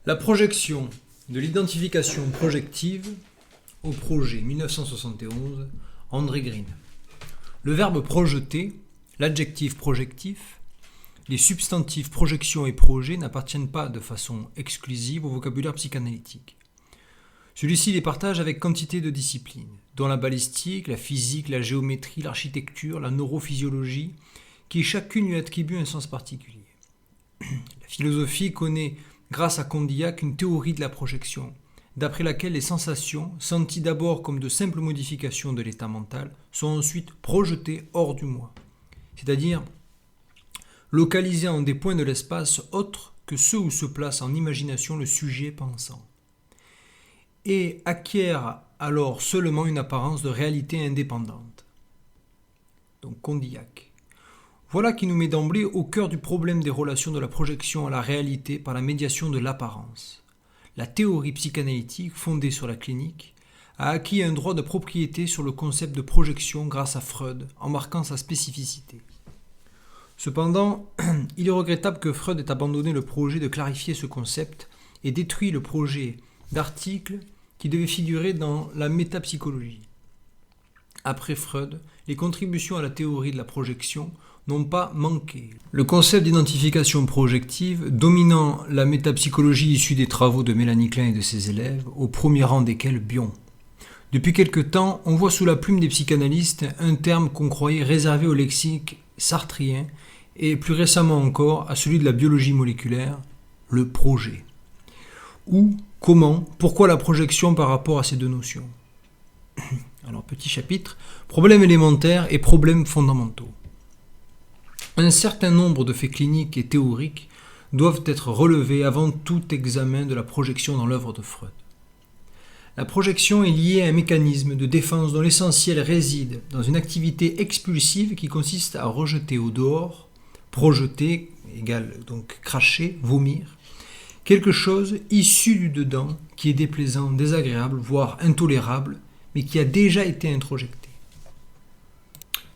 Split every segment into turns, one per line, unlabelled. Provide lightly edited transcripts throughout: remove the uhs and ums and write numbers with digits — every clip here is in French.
La projection de l'identification projective au projet 1971, André Green. Le verbe projeter, l'adjectif projectif, les substantifs projection et projet n'appartiennent pas de façon exclusive au vocabulaire psychanalytique. Celui-ci les partage avec quantité de disciplines, dont la balistique, la physique, la géométrie, l'architecture, la neurophysiologie, qui chacune lui attribue un sens particulier. La philosophie connaît, grâce à Condillac, une théorie de la projection, d'après laquelle les sensations, senties d'abord comme de simples modifications de l'état mental, sont ensuite projetées hors du moi, c'est-à-dire localisées en des points de l'espace autres que ceux où se place en imagination le sujet pensant, et acquièrent alors seulement une apparence de réalité indépendante. Donc Condillac. Voilà qui nous met d'emblée au cœur du problème des relations de la projection à la réalité par la médiation de l'apparence. La théorie psychanalytique, fondée sur la clinique, a acquis un droit de propriété sur le concept de projection grâce à Freud, en marquant sa spécificité. Cependant, il est regrettable que Freud ait abandonné le projet de clarifier ce concept et détruit le projet d'article qui devait figurer dans la métapsychologie. Après Freud, les contributions à la théorie de la projection n'ont pas manqué. Le concept d'identification projective, dominant la métapsychologie issue des travaux de Mélanie Klein et de ses élèves, au premier rang desquels Bion. Depuis quelque temps, on voit sous la plume des psychanalystes un terme qu'on croyait réservé au lexique sartrien et plus récemment encore à celui de la biologie moléculaire, le projet. Où, comment, pourquoi la projection par rapport à ces deux notions ? Alors, petit chapitre, problèmes élémentaires et problèmes fondamentaux. Un certain nombre de faits cliniques et théoriques doivent être relevés avant tout examen de la projection dans l'œuvre de Freud. La projection est liée à un mécanisme de défense dont l'essentiel réside dans une activité expulsive qui consiste à rejeter au dehors, projeter, égale donc cracher, vomir, quelque chose issu du dedans qui est déplaisant, désagréable, voire intolérable, mais qui a déjà été introjecté.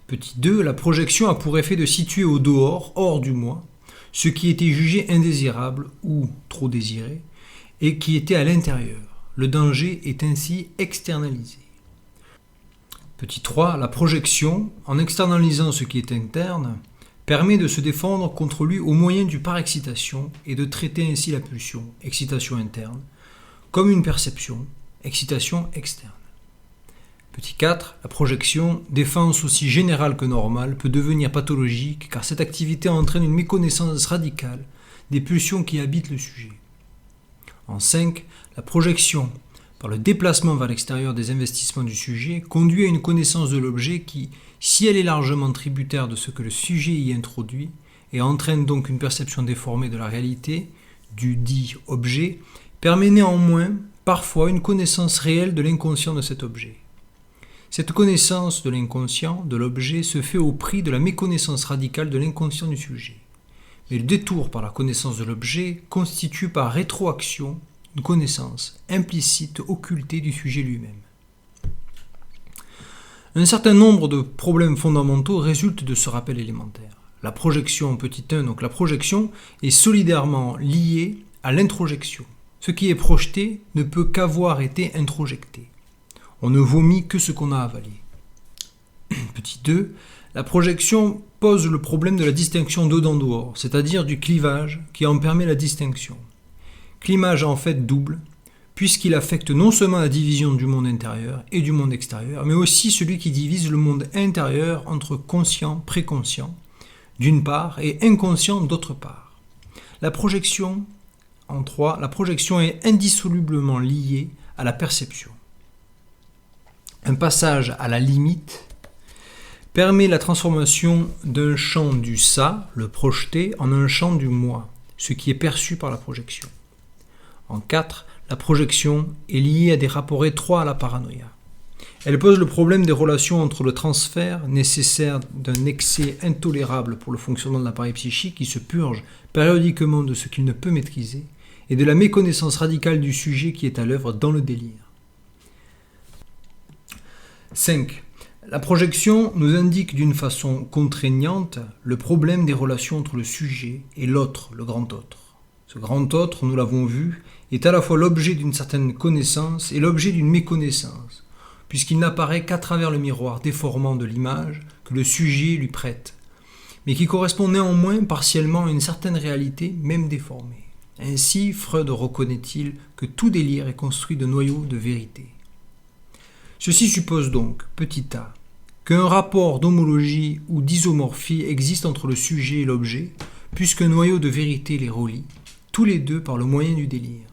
Petit 2, la projection a pour effet de situer au dehors, hors du moi, ce qui était jugé indésirable ou trop désiré, et qui était à l'intérieur. Le danger est ainsi externalisé. Petit 3, la projection, en externalisant ce qui est interne, permet de se défendre contre lui au moyen du par-excitation et de traiter ainsi la pulsion, excitation interne, comme une perception, excitation externe. Petit 4, la projection, défense aussi générale que normale, peut devenir pathologique car cette activité entraîne une méconnaissance radicale des pulsions qui habitent le sujet. En 5, la projection, par le déplacement vers l'extérieur des investissements du sujet, conduit à une connaissance de l'objet qui, si elle est largement tributaire de ce que le sujet y introduit, et entraîne donc une perception déformée de la réalité, du dit objet, permet néanmoins, parfois, une connaissance réelle de l'inconscient de cet objet. Cette connaissance de l'inconscient, de l'objet, se fait au prix de la méconnaissance radicale de l'inconscient du sujet. Mais le détour par la connaissance de l'objet constitue par rétroaction une connaissance implicite, occultée du sujet lui-même. Un certain nombre de problèmes fondamentaux résultent de ce rappel élémentaire. La projection, petit 1, donc la projection, est solidairement liée à l'introjection. Ce qui est projeté ne peut qu'avoir été introjecté. On ne vomit que ce qu'on a avalé. Petit 2, la projection pose le problème de la distinction dedans-dehors, c'est-à-dire du clivage qui en permet la distinction. Clivage en fait double, puisqu'il affecte non seulement la division du monde intérieur et du monde extérieur, mais aussi celui qui divise le monde intérieur entre conscient, préconscient, d'une part, et inconscient d'autre part. La projection, en 3, la projection est indissolublement liée à la perception. Un passage à la limite permet la transformation d'un champ du ça, le projeté, en un champ du moi, ce qui est perçu par la projection. En 4, la projection est liée à des rapports étroits à la paranoïa. Elle pose le problème des relations entre le transfert nécessaire d'un excès intolérable pour le fonctionnement de l'appareil psychique qui se purge périodiquement de ce qu'il ne peut maîtriser et de la méconnaissance radicale du sujet qui est à l'œuvre dans le délire. 5. La projection nous indique d'une façon contraignante le problème des relations entre le sujet et l'autre, le grand autre. Ce grand autre, nous l'avons vu, est à la fois l'objet d'une certaine connaissance et l'objet d'une méconnaissance, puisqu'il n'apparaît qu'à travers le miroir déformant de l'image que le sujet lui prête, mais qui correspond néanmoins partiellement à une certaine réalité, même déformée. Ainsi, Freud reconnaît-il que tout délire est construit de noyaux de vérité. Ceci suppose donc, petit a, qu'un rapport d'homologie ou d'isomorphie existe entre le sujet et l'objet, puisqu'un noyau de vérité les relie, tous les deux par le moyen du délire.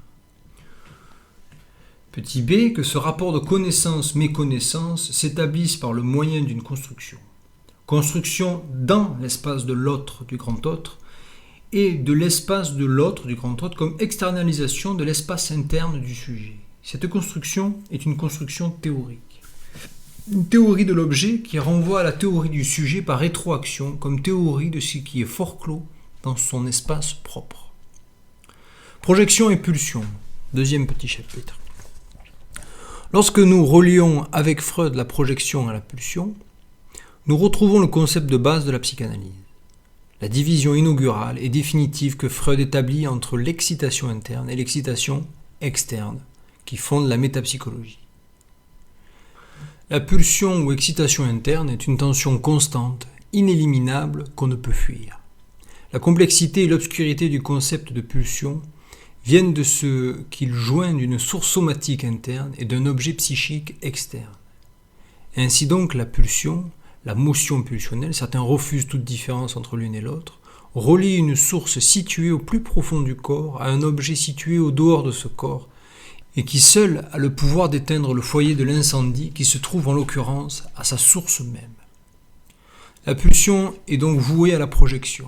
Petit b, que ce rapport de connaissance-méconnaissance s'établisse par le moyen d'une construction. Construction dans l'espace de l'autre du grand autre, et de l'espace de l'autre du grand autre comme externalisation de l'espace interne du sujet. Cette construction est une construction théorique. Une théorie de l'objet qui renvoie à la théorie du sujet par rétroaction comme théorie de ce qui est forclos dans son espace propre. Projection et pulsion, deuxième petit chapitre. Lorsque nous relions avec Freud la projection à la pulsion, nous retrouvons le concept de base de la psychanalyse. La division inaugurale et définitive que Freud établit entre l'excitation interne et l'excitation externe, qui fonde la métapsychologie. La pulsion ou excitation interne est une tension constante, inéliminable, qu'on ne peut fuir. La complexité et l'obscurité du concept de pulsion viennent de ce qu'il joint d'une source somatique interne et d'un objet psychique externe. Ainsi donc la pulsion, la motion pulsionnelle, certains refusent toute différence entre l'une et l'autre, relie une source située au plus profond du corps à un objet situé au dehors de ce corps et qui seul a le pouvoir d'éteindre le foyer de l'incendie qui se trouve en l'occurrence à sa source même. La pulsion est donc vouée à la projection.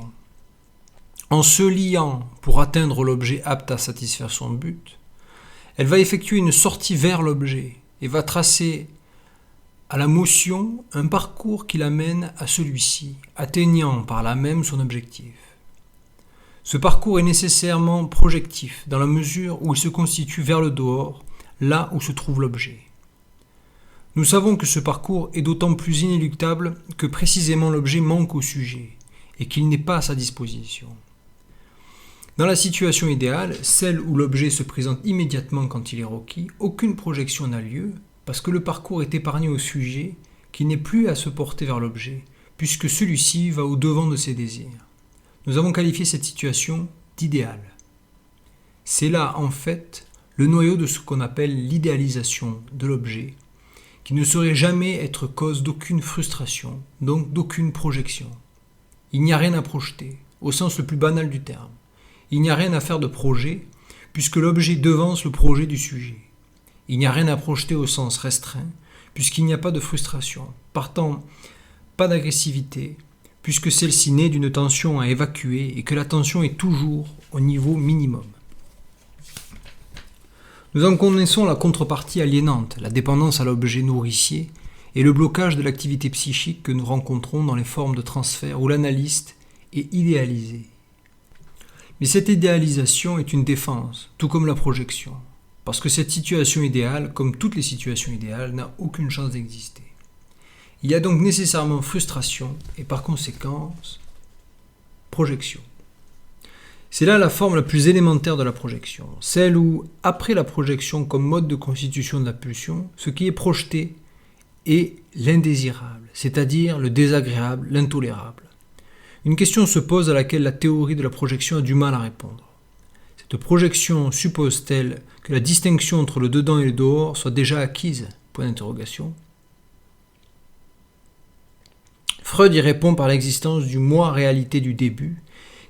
En se liant pour atteindre l'objet apte à satisfaire son but, elle va effectuer une sortie vers l'objet et va tracer à la motion un parcours qui l'amène à celui-ci, atteignant par là même son objectif. Ce parcours est nécessairement projectif, dans la mesure où il se constitue vers le dehors, là où se trouve l'objet. Nous savons que ce parcours est d'autant plus inéluctable que précisément l'objet manque au sujet, et qu'il n'est pas à sa disposition. Dans la situation idéale, celle où l'objet se présente immédiatement quand il est requis, aucune projection n'a lieu, parce que le parcours est épargné au sujet, qui n'est plus à se porter vers l'objet, puisque celui-ci va au-devant de ses désirs. Nous avons qualifié cette situation d'idéal. C'est là, en fait, le noyau de ce qu'on appelle l'idéalisation de l'objet, qui ne saurait jamais être cause d'aucune frustration, donc d'aucune projection. Il n'y a rien à projeter, au sens le plus banal du terme. Il n'y a rien à faire de projet, puisque l'objet devance le projet du sujet. Il n'y a rien à projeter au sens restreint, puisqu'il n'y a pas de frustration. Partant, pas d'agressivité, puisque celle-ci naît d'une tension à évacuer et que la tension est toujours au niveau minimum. Nous en connaissons la contrepartie aliénante, la dépendance à l'objet nourricier et le blocage de l'activité psychique que nous rencontrons dans les formes de transfert où l'analyste est idéalisé. Mais cette idéalisation est une défense, tout comme la projection, parce que cette situation idéale, comme toutes les situations idéales, n'a aucune chance d'exister. Il y a donc nécessairement frustration et par conséquent projection. C'est là la forme la plus élémentaire de la projection, celle où, après la projection comme mode de constitution de la pulsion, ce qui est projeté est l'indésirable, c'est-à-dire le désagréable, l'intolérable. Une question se pose à laquelle la théorie de la projection a du mal à répondre. Cette projection suppose-t-elle que la distinction entre le dedans et le dehors soit déjà acquise ? Point d'interrogation. Freud y répond par l'existence du moi-réalité du début,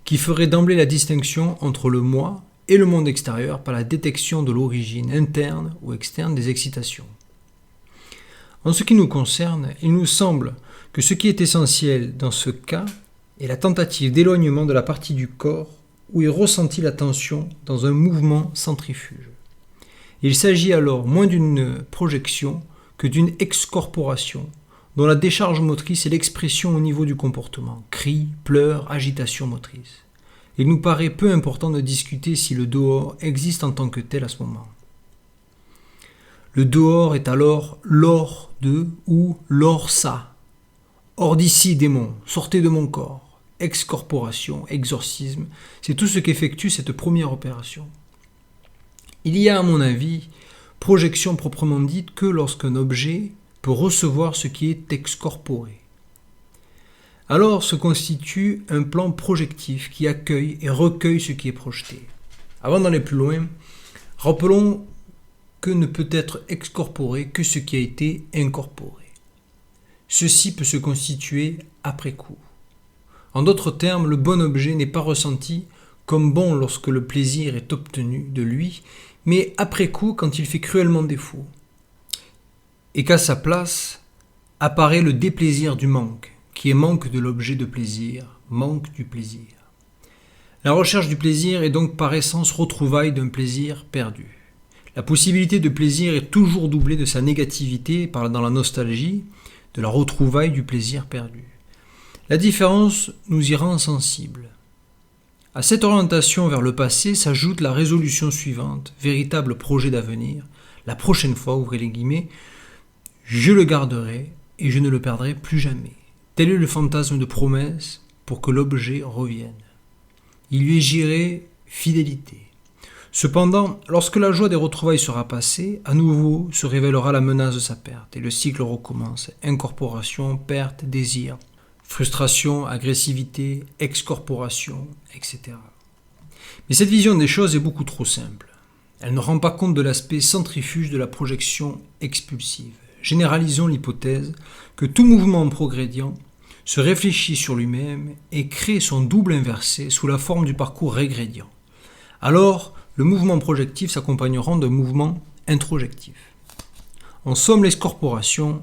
qui ferait d'emblée la distinction entre le moi et le monde extérieur par la détection de l'origine interne ou externe des excitations. En ce qui nous concerne, il nous semble que ce qui est essentiel dans ce cas est la tentative d'éloignement de la partie du corps où est ressentie la tension dans un mouvement centrifuge. Il s'agit alors moins d'une projection que d'une excorporation dont la décharge motrice est l'expression au niveau du comportement, cris, pleurs, agitation motrice. Il nous paraît peu important de discuter si le dehors existe en tant que tel à ce moment. Le dehors est alors l'hors de ou l'hors ça. Hors d'ici, démon, sortez de mon corps. Excorporation, exorcisme, c'est tout ce qu'effectue cette première opération. Il y a, à mon avis, projection proprement dite que lorsqu'un objet peut recevoir ce qui est excorporé. Alors se constitue un plan projectif qui accueille et recueille ce qui est projeté. Avant d'aller plus loin, rappelons que ne peut être excorporé que ce qui a été incorporé. Ceci peut se constituer après coup. En d'autres termes, le bon objet n'est pas ressenti comme bon lorsque le plaisir est obtenu de lui, mais après coup quand il fait cruellement défaut. Et qu'à sa place apparaît le déplaisir du manque, qui est manque de l'objet de plaisir, manque du plaisir. La recherche du plaisir est donc par essence retrouvaille d'un plaisir perdu. La possibilité de plaisir est toujours doublée de sa négativité dans la nostalgie, de la retrouvaille du plaisir perdu. La différence nous y rend sensibles. À cette orientation vers le passé s'ajoute la résolution suivante, véritable projet d'avenir. La prochaine fois, ouvrez les guillemets, je le garderai et je ne le perdrai plus jamais. Tel est le fantasme de promesse pour que l'objet revienne. Il lui est géré fidélité. Cependant, lorsque la joie des retrouvailles sera passée, à nouveau se révélera la menace de sa perte et le cycle recommence. Incorporation, perte, désir, frustration, agressivité, excorporation, etc. Mais cette vision des choses est beaucoup trop simple. Elle ne rend pas compte de l'aspect centrifuge de la projection expulsive. Généralisons l'hypothèse que tout mouvement progrédiant se réfléchit sur lui-même et crée son double inversé sous la forme du parcours régrédiant. Alors, le mouvement projectif s'accompagnera d'un mouvement introjectif. En somme, l'excorporation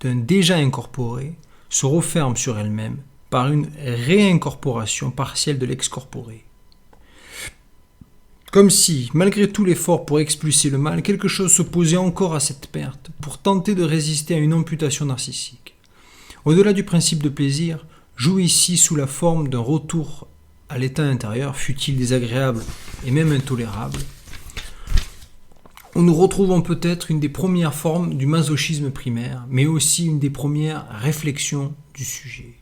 d'un déjà incorporé se referme sur elle-même par une réincorporation partielle de l'excorporé. Comme si, malgré tout l'effort pour expulser le mal, quelque chose s'opposait encore à cette perte pour tenter de résister à une amputation narcissique. Au-delà du principe de plaisir, joue ici sous la forme d'un retour à l'état intérieur, fût-il désagréable et même intolérable, où nous retrouvons peut-être une des premières formes du masochisme primaire, mais aussi une des premières réflexions du sujet.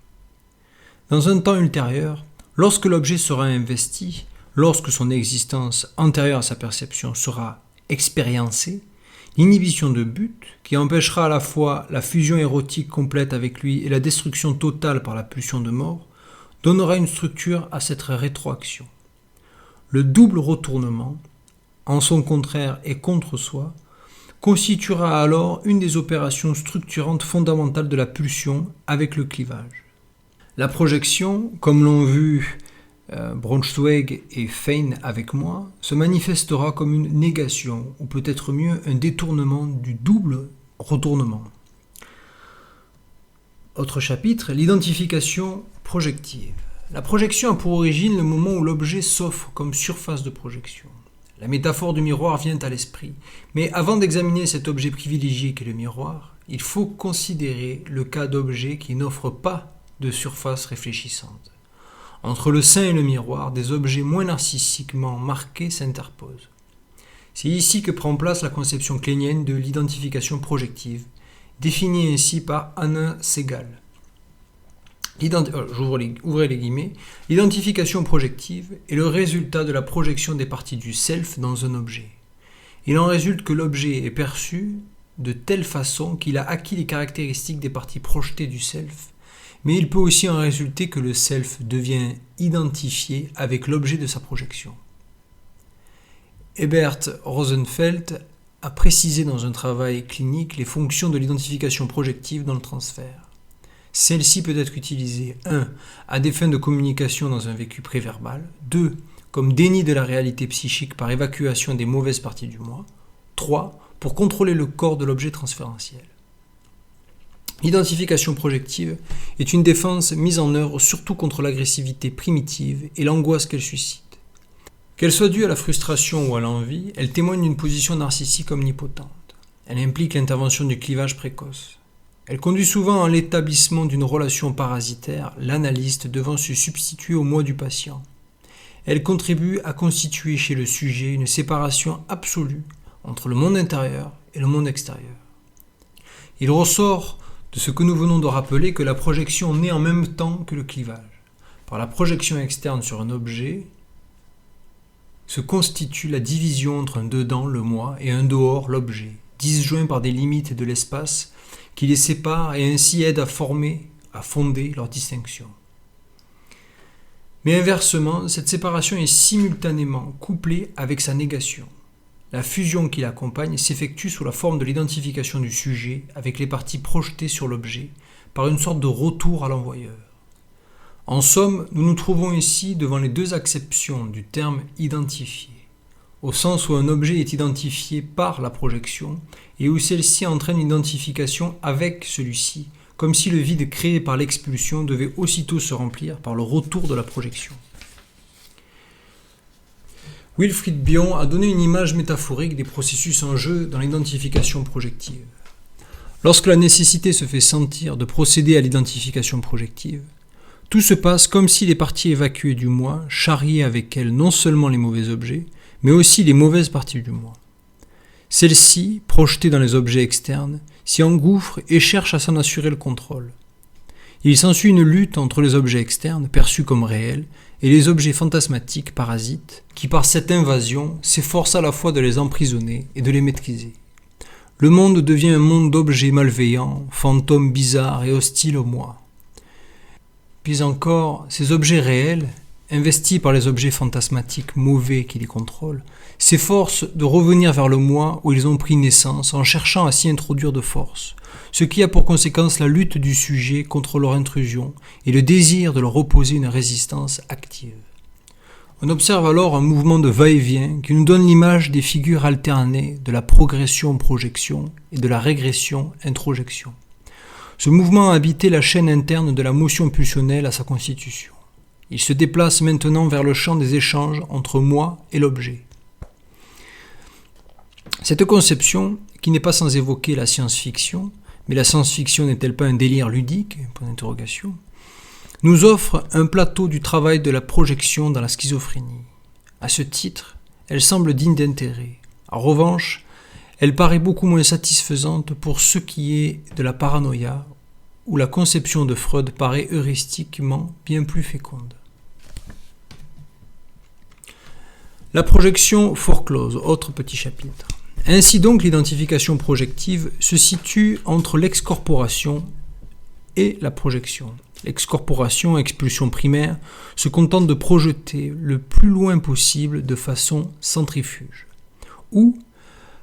Dans un temps ultérieur, lorsque l'objet sera investi, lorsque son existence antérieure à sa perception sera expériencée, l'inhibition de but, qui empêchera à la fois la fusion érotique complète avec lui et la destruction totale par la pulsion de mort, donnera une structure à cette rétroaction. Le double retournement, en son contraire et contre soi, constituera alors une des opérations structurantes fondamentales de la pulsion avec le clivage. La projection, comme l'ont vu Braunschweig et Fein avec moi, se manifestera comme une négation, ou peut-être mieux un détournement du double retournement. Autre chapitre, l'identification projective. La projection a pour origine le moment où l'objet s'offre comme surface de projection. La métaphore du miroir vient à l'esprit, mais avant d'examiner cet objet privilégié qu'est le miroir, il faut considérer le cas d'objets qui n'offrent pas de surface réfléchissante. Entre le sein et le miroir, des objets moins narcissiquement marqués s'interposent. C'est ici que prend place la conception kleinienne de l'identification projective, définie ainsi par Anna Segal. Ouvrez les guillemets. L'identification projective est le résultat de la projection des parties du self dans un objet. Il en résulte que l'objet est perçu de telle façon qu'il a acquis les caractéristiques des parties projetées du self, mais il peut aussi en résulter que le self devient identifié avec l'objet de sa projection. Herbert Rosenfeld a précisé dans un travail clinique les fonctions de l'identification projective dans le transfert. Celle-ci peut être utilisée 1. À des fins de communication dans un vécu préverbal, 2. Comme déni de la réalité psychique par évacuation des mauvaises parties du moi, 3. Pour contrôler le corps de l'objet transférentiel. L'identification projective est une défense mise en œuvre surtout contre l'agressivité primitive et l'angoisse qu'elle suscite. Qu'elle soit due à la frustration ou à l'envie, elle témoigne d'une position narcissique omnipotente. Elle implique l'intervention du clivage précoce. Elle conduit souvent à l'établissement d'une relation parasitaire, l'analyste devant se substituer au moi du patient. Elle contribue à constituer chez le sujet une séparation absolue entre le monde intérieur et le monde extérieur. Il ressort de ce que nous venons de rappeler que la projection naît en même temps que le clivage. Par la projection externe sur un objet se constitue la division entre un dedans, le moi, et un dehors, l'objet, disjoints par des limites de l'espace qui les séparent et ainsi aident à fonder leur distinction. Mais inversement, cette séparation est simultanément couplée avec sa négation. La fusion qui l'accompagne s'effectue sous la forme de l'identification du sujet avec les parties projetées sur l'objet par une sorte de retour à l'envoyeur. En somme, nous nous trouvons ici devant les deux acceptions du terme identifié, au sens où un objet est identifié par la projection et où celle-ci entraîne une identification avec celui-ci, comme si le vide créé par l'expulsion devait aussitôt se remplir par le retour de la projection. Wilfried Bion a donné une image métaphorique des processus en jeu dans l'identification projective. Lorsque la nécessité se fait sentir de procéder à l'identification projective, tout se passe comme si les parties évacuées du moi charriaient avec elles non seulement les mauvais objets, mais aussi les mauvaises parties du moi. Celles-ci, projetées dans les objets externes, s'y engouffrent et cherchent à s'en assurer le contrôle. Il s'ensuit une lutte entre les objets externes, perçus comme réels, et les objets fantasmatiques, parasites, qui par cette invasion s'efforcent à la fois de les emprisonner et de les maîtriser. Le monde devient un monde d'objets malveillants, fantômes bizarres et hostiles au moi. Puis encore, ces objets réels, investis par les objets fantasmatiques mauvais qui les contrôlent, s'efforcent de revenir vers le moi où ils ont pris naissance en cherchant à s'y introduire de force, ce qui a pour conséquence la lutte du sujet contre leur intrusion et le désir de leur opposer une résistance active. On observe alors un mouvement de va-et-vient qui nous donne l'image des figures alternées de la progression-projection et de la régression-introjection. Ce mouvement a habité la chaîne interne de la motion pulsionnelle à sa constitution. Il se déplace maintenant vers le champ des échanges entre moi et l'objet. Cette conception, qui n'est pas sans évoquer la science-fiction, mais la science-fiction n'est-elle pas un délire ludique ? Nous offre un plateau du travail de la projection dans la schizophrénie. À ce titre, elle semble digne d'intérêt. En revanche, elle paraît beaucoup moins satisfaisante pour ce qui est de la paranoïa, où la conception de Freud paraît heuristiquement bien plus féconde. La projection foreclose, autre petit chapitre. Ainsi donc, l'identification projective se situe entre l'excorporation et la projection. L'excorporation, expulsion primaire, se contente de projeter le plus loin possible de façon centrifuge, ou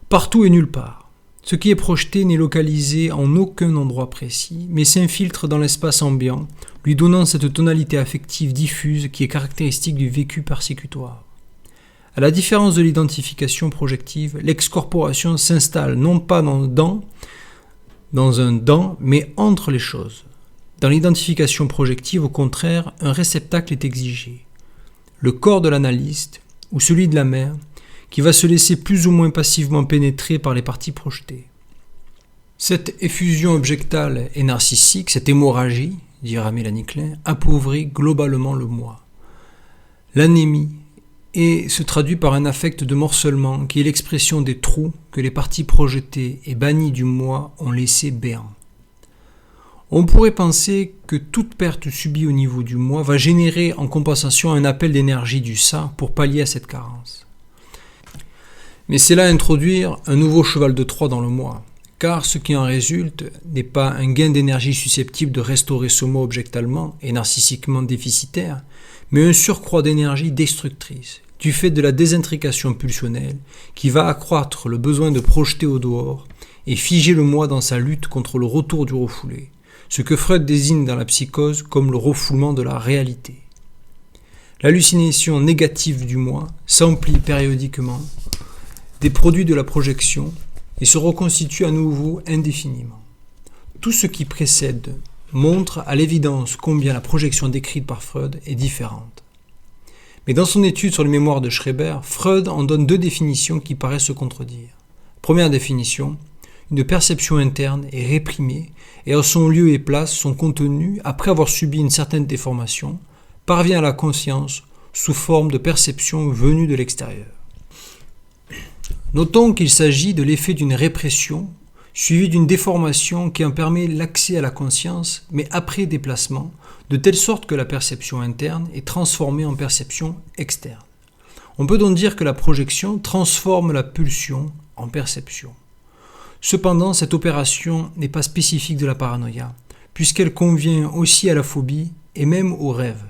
partout et nulle part. Ce qui est projeté n'est localisé en aucun endroit précis, mais s'infiltre dans l'espace ambiant, lui donnant cette tonalité affective diffuse qui est caractéristique du vécu persécutoire. À la différence de l'identification projective, l'excorporation s'installe non pas dans un dans, mais entre les choses. Dans l'identification projective, au contraire, un réceptacle est exigé. Le corps de l'analyste, ou celui de la mère, qui va se laisser plus ou moins passivement pénétrer par les parties projetées. Cette effusion objectale et narcissique, cette hémorragie, dira Mélanie Klein, appauvrit globalement le moi. L'anémie se traduit par un affect de morcellement qui est l'expression des trous que les parties projetées et bannies du moi ont laissés béants. On pourrait penser que toute perte subie au niveau du moi va générer en compensation un appel d'énergie du ça pour pallier à cette carence. Mais c'est là introduire un nouveau cheval de Troie dans le moi, car ce qui en résulte n'est pas un gain d'énergie susceptible de restaurer ce moi objectalement et narcissiquement déficitaire, mais un surcroît d'énergie destructrice, du fait de la désintrication pulsionnelle qui va accroître le besoin de projeter au dehors et figer le moi dans sa lutte contre le retour du refoulé, ce que Freud désigne dans la psychose comme le refoulement de la réalité. L'hallucination négative du moi s'emplit périodiquement des produits de la projection et se reconstitue à nouveau indéfiniment. Tout ce qui précède montre à l'évidence combien la projection décrite par Freud est différente. Mais dans son étude sur les mémoires de Schreber, Freud en donne deux définitions qui paraissent se contredire. Première définition, une perception interne est réprimée et à son lieu et place, son contenu, après avoir subi une certaine déformation, parvient à la conscience sous forme de perception venue de l'extérieur. Notons qu'il s'agit de l'effet d'une répression suivi d'une déformation qui en permet l'accès à la conscience, mais après déplacement, de telle sorte que la perception interne est transformée en perception externe. On peut donc dire que la projection transforme la pulsion en perception. Cependant, cette opération n'est pas spécifique de la paranoïa, puisqu'elle convient aussi à la phobie et même au rêve.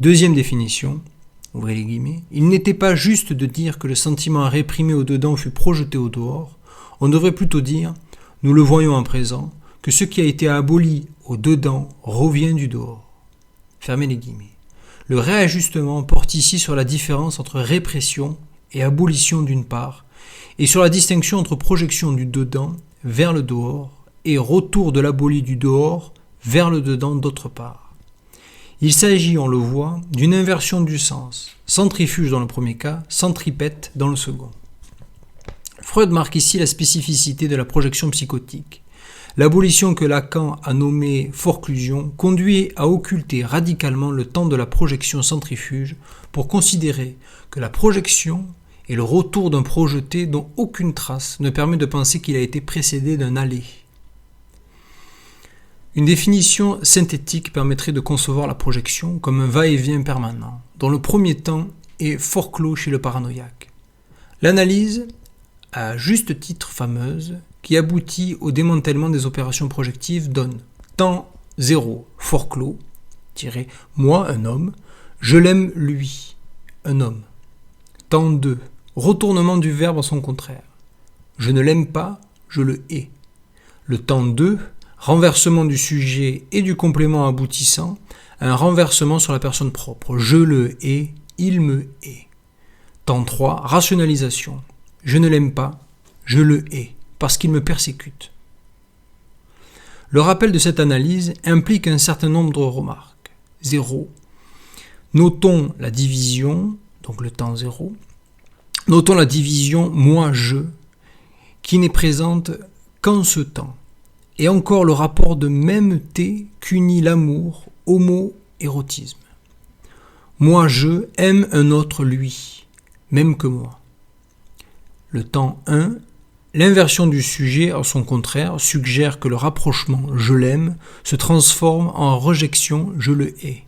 Deuxième définition, ouvrez les guillemets, il n'était pas juste de dire que le sentiment à réprimer au dedans fut projeté au dehors. On devrait plutôt dire, nous le voyons en présent, que ce qui a été aboli au dedans revient du dehors. Fermez les guillemets. Le réajustement porte ici sur la différence entre répression et abolition d'une part, et sur la distinction entre projection du dedans vers le dehors et retour de l'aboli du dehors vers le dedans d'autre part. Il s'agit, on le voit, d'une inversion du sens, centrifuge dans le premier cas, centripète dans le second. Freud marque ici la spécificité de la projection psychotique. L'abolition que Lacan a nommée forclusion conduit à occulter radicalement le temps de la projection centrifuge pour considérer que la projection est le retour d'un projeté dont aucune trace ne permet de penser qu'il a été précédé d'un aller. Une définition synthétique permettrait de concevoir la projection comme un va-et-vient permanent, dont le premier temps est fort clos chez le paranoïaque. L'analyse, à juste titre fameuse, qui aboutit au démantèlement des opérations projectives donne temps 0, fort clos, moi, un homme, je l'aime lui, un homme. Temps 2, retournement du verbe en son contraire. Je ne l'aime pas, je le hais. Le temps 2, renversement du sujet et du complément aboutissant à un renversement sur la personne propre. Je le hais, il me hait. Temps 3, rationalisation. Je ne l'aime pas, je le hais, parce qu'il me persécute. Le rappel de cette analyse implique un certain nombre de remarques. 0. Notons la division, donc le temps 0. Notons la division moi-je, qui n'est présente qu'en ce temps. Et encore le rapport de mêmeté qu'unit l'amour, homo-érotisme. Moi-je aime un autre lui, même que moi. Le temps 1, l'inversion du sujet, à son contraire, suggère que le rapprochement « je l'aime » se transforme en rejection « je le hais ».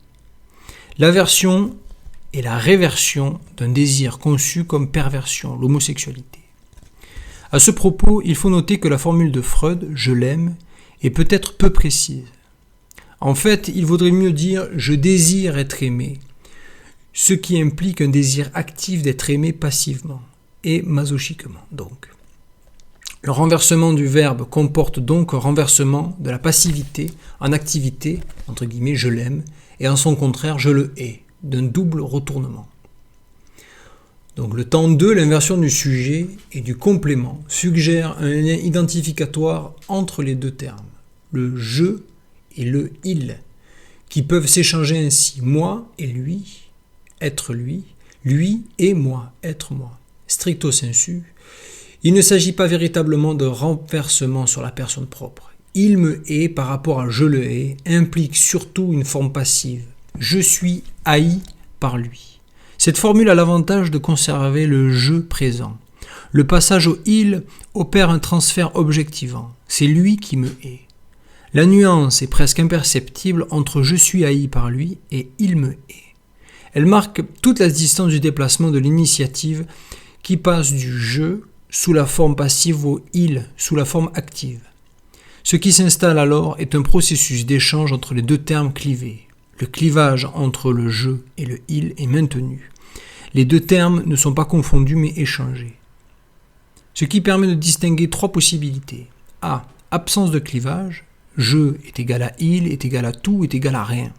L'aversion est la réversion d'un désir conçu comme perversion, l'homosexualité. À ce propos, il faut noter que la formule de Freud « je l'aime » est peut-être peu précise. En fait, il vaudrait mieux dire « je désire être aimé », ce qui implique un désir actif d'être aimé passivement et masochiquement donc. Le renversement du verbe comporte donc un renversement de la passivité en activité, entre guillemets, je l'aime, et en son contraire, je le hais, d'un double retournement. Donc le temps 2, l'inversion du sujet et du complément, suggère un lien identificatoire entre les deux termes, le je et le il, qui peuvent s'échanger ainsi, moi et lui, être lui et moi, être moi. Stricto sensu, il ne s'agit pas véritablement de renversement sur la personne propre. Il me hait par rapport à je le hais implique surtout une forme passive. Je suis haï par lui. Cette formule a l'avantage de conserver le je présent. Le passage au il opère un transfert objectivant. C'est lui qui me hait. La nuance est presque imperceptible entre je suis haï par lui et il me hait. Elle marque toute la distance du déplacement de l'initiative qui passe du je sous la forme passive au il sous la forme active. Ce qui s'installe alors est un processus d'échange entre les deux termes clivés. Le clivage entre le je et le il est maintenu. Les deux termes ne sont pas confondus mais échangés. Ce qui permet de distinguer trois possibilités. A. Absence de clivage. Je est égal à il, est égal à tout, est égal à rien.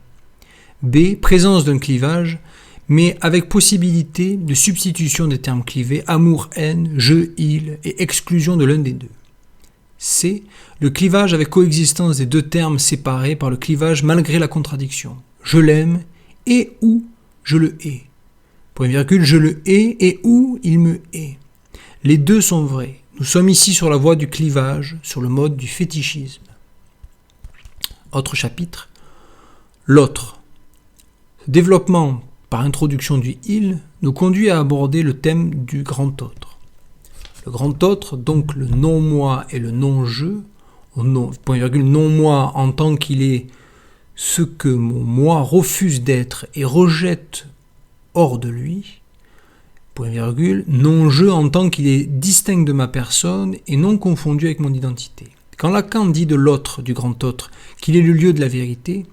B. Présence d'un clivage, mais avec possibilité de substitution des termes clivés, amour, haine, je, il, et exclusion de l'un des deux. C. Le clivage avec coexistence des deux termes séparés par le clivage malgré la contradiction. Je l'aime et ou je le hais. Point virgule, je le hais et ou il me hait. Les deux sont vrais. Nous sommes ici sur la voie du clivage, sur le mode du fétichisme. Autre chapitre. L'autre. Développement par introduction du il nous conduit à aborder le thème du grand autre. Le grand autre, donc le non-moi et le non-je, non-moi en tant qu'il est ce que mon moi refuse d'être et rejette hors de lui, non-je en tant qu'il est distinct de ma personne et non confondu avec mon identité. Quand Lacan dit de l'autre, du grand autre, qu'il est le lieu de la vérité,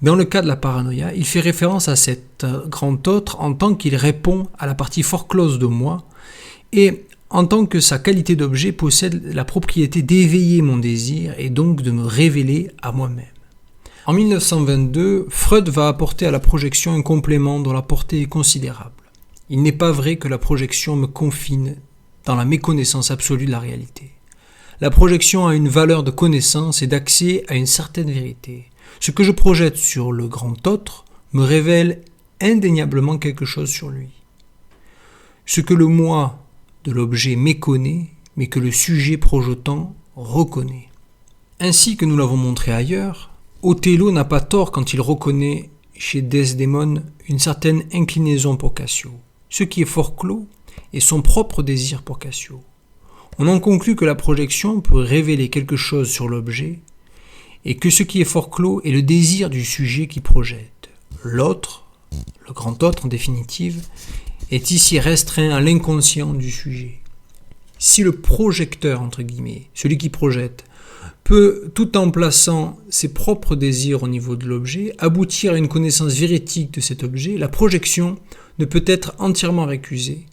dans le cas de la paranoïa, il fait référence à cet grand autre en tant qu'il répond à la partie foreclose de moi et en tant que sa qualité d'objet possède la propriété d'éveiller mon désir et donc de me révéler à moi-même. En 1922, Freud va apporter à la projection un complément dont la portée est considérable. Il n'est pas vrai que la projection me confine dans la méconnaissance absolue de la réalité. La projection a une valeur de connaissance et d'accès à une certaine vérité. Ce que je projette sur le grand autre me révèle indéniablement quelque chose sur lui. Ce que le moi de l'objet méconnaît, mais que le sujet projetant reconnaît. Ainsi que nous l'avons montré ailleurs, Othello n'a pas tort quand il reconnaît chez Desdémone une certaine inclinaison pour Cassio. Ce qui est forclos est son propre désir pour Cassio. On en conclut que la projection peut révéler quelque chose sur l'objet et que ce qui est forclos est le désir du sujet qui projette. L'autre, le grand autre en définitive, est ici restreint à l'inconscient du sujet. Si le projecteur, entre guillemets, celui qui projette, peut, tout en plaçant ses propres désirs au niveau de l'objet, aboutir à une connaissance véridique de cet objet, la projection ne peut être entièrement récusée.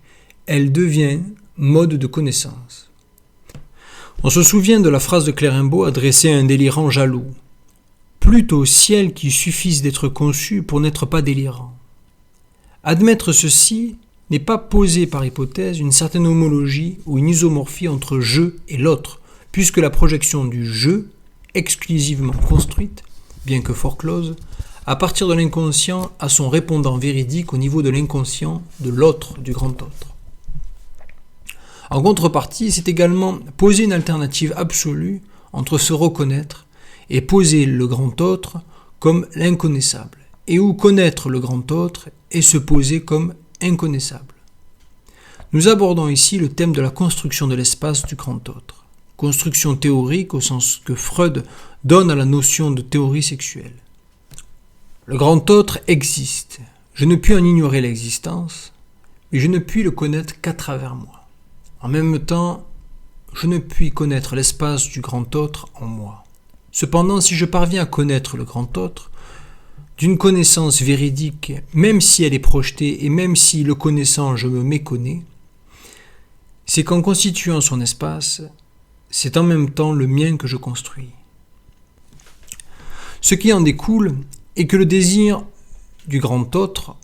Elle devient mode de connaissance. On se souvient de la phrase de Clérimbault adressée à un délirant jaloux. « Plutôt ciel qui suffise d'être conçu pour n'être pas délirant. » Admettre ceci n'est pas poser par hypothèse une certaine homologie ou une isomorphie entre je et l'autre, puisque la projection du je, exclusivement construite, bien que forclose, à partir de l'inconscient a son répondant véridique au niveau de l'inconscient de l'autre, du grand autre. En contrepartie, c'est également poser une alternative absolue entre se reconnaître et poser le grand autre comme l'inconnaissable, et où connaître le grand autre et se poser comme inconnaissable. Nous abordons ici le thème de la construction de l'espace du grand autre, construction théorique au sens que Freud donne à la notion de théorie sexuelle. Le grand autre existe, je ne puis en ignorer l'existence, mais je ne puis le connaître qu'à travers moi. En même temps, je ne puis connaître l'espace du grand autre en moi. Cependant, si je parviens à connaître le grand autre, d'une connaissance véridique, même si elle est projetée et même si, le connaissant, je me méconnais, c'est qu'en constituant son espace, c'est en même temps le mien que je construis. Ce qui en découle est que le désir du grand autre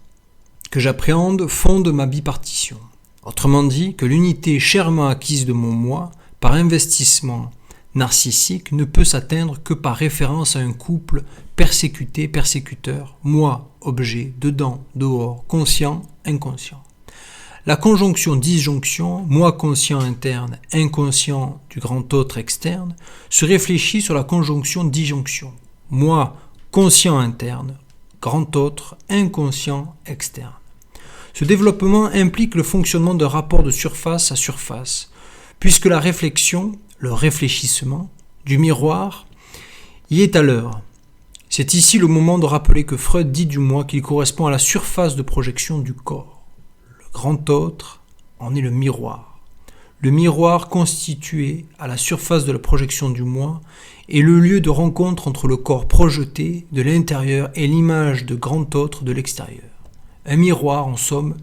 que j'appréhende fonde ma bipartition. Autrement dit, que l'unité chèrement acquise de mon moi, par investissement narcissique, ne peut s'atteindre que par référence à un couple persécuté-persécuteur, moi, objet, dedans, dehors, conscient, inconscient. La conjonction disjonction, moi conscient interne, inconscient du grand autre externe, se réfléchit sur la conjonction disjonction, moi conscient interne, grand autre, inconscient externe. Ce développement implique le fonctionnement de rapports de surface à surface, puisque la réflexion, le réfléchissement du miroir y est à l'œuvre. C'est ici le moment de rappeler que Freud dit du moi qu'il correspond à la surface de projection du corps. Le grand autre en est le miroir. Le miroir constitué à la surface de la projection du moi est le lieu de rencontre entre le corps projeté de l'intérieur et l'image de grand autre de l'extérieur. Un miroir, en somme,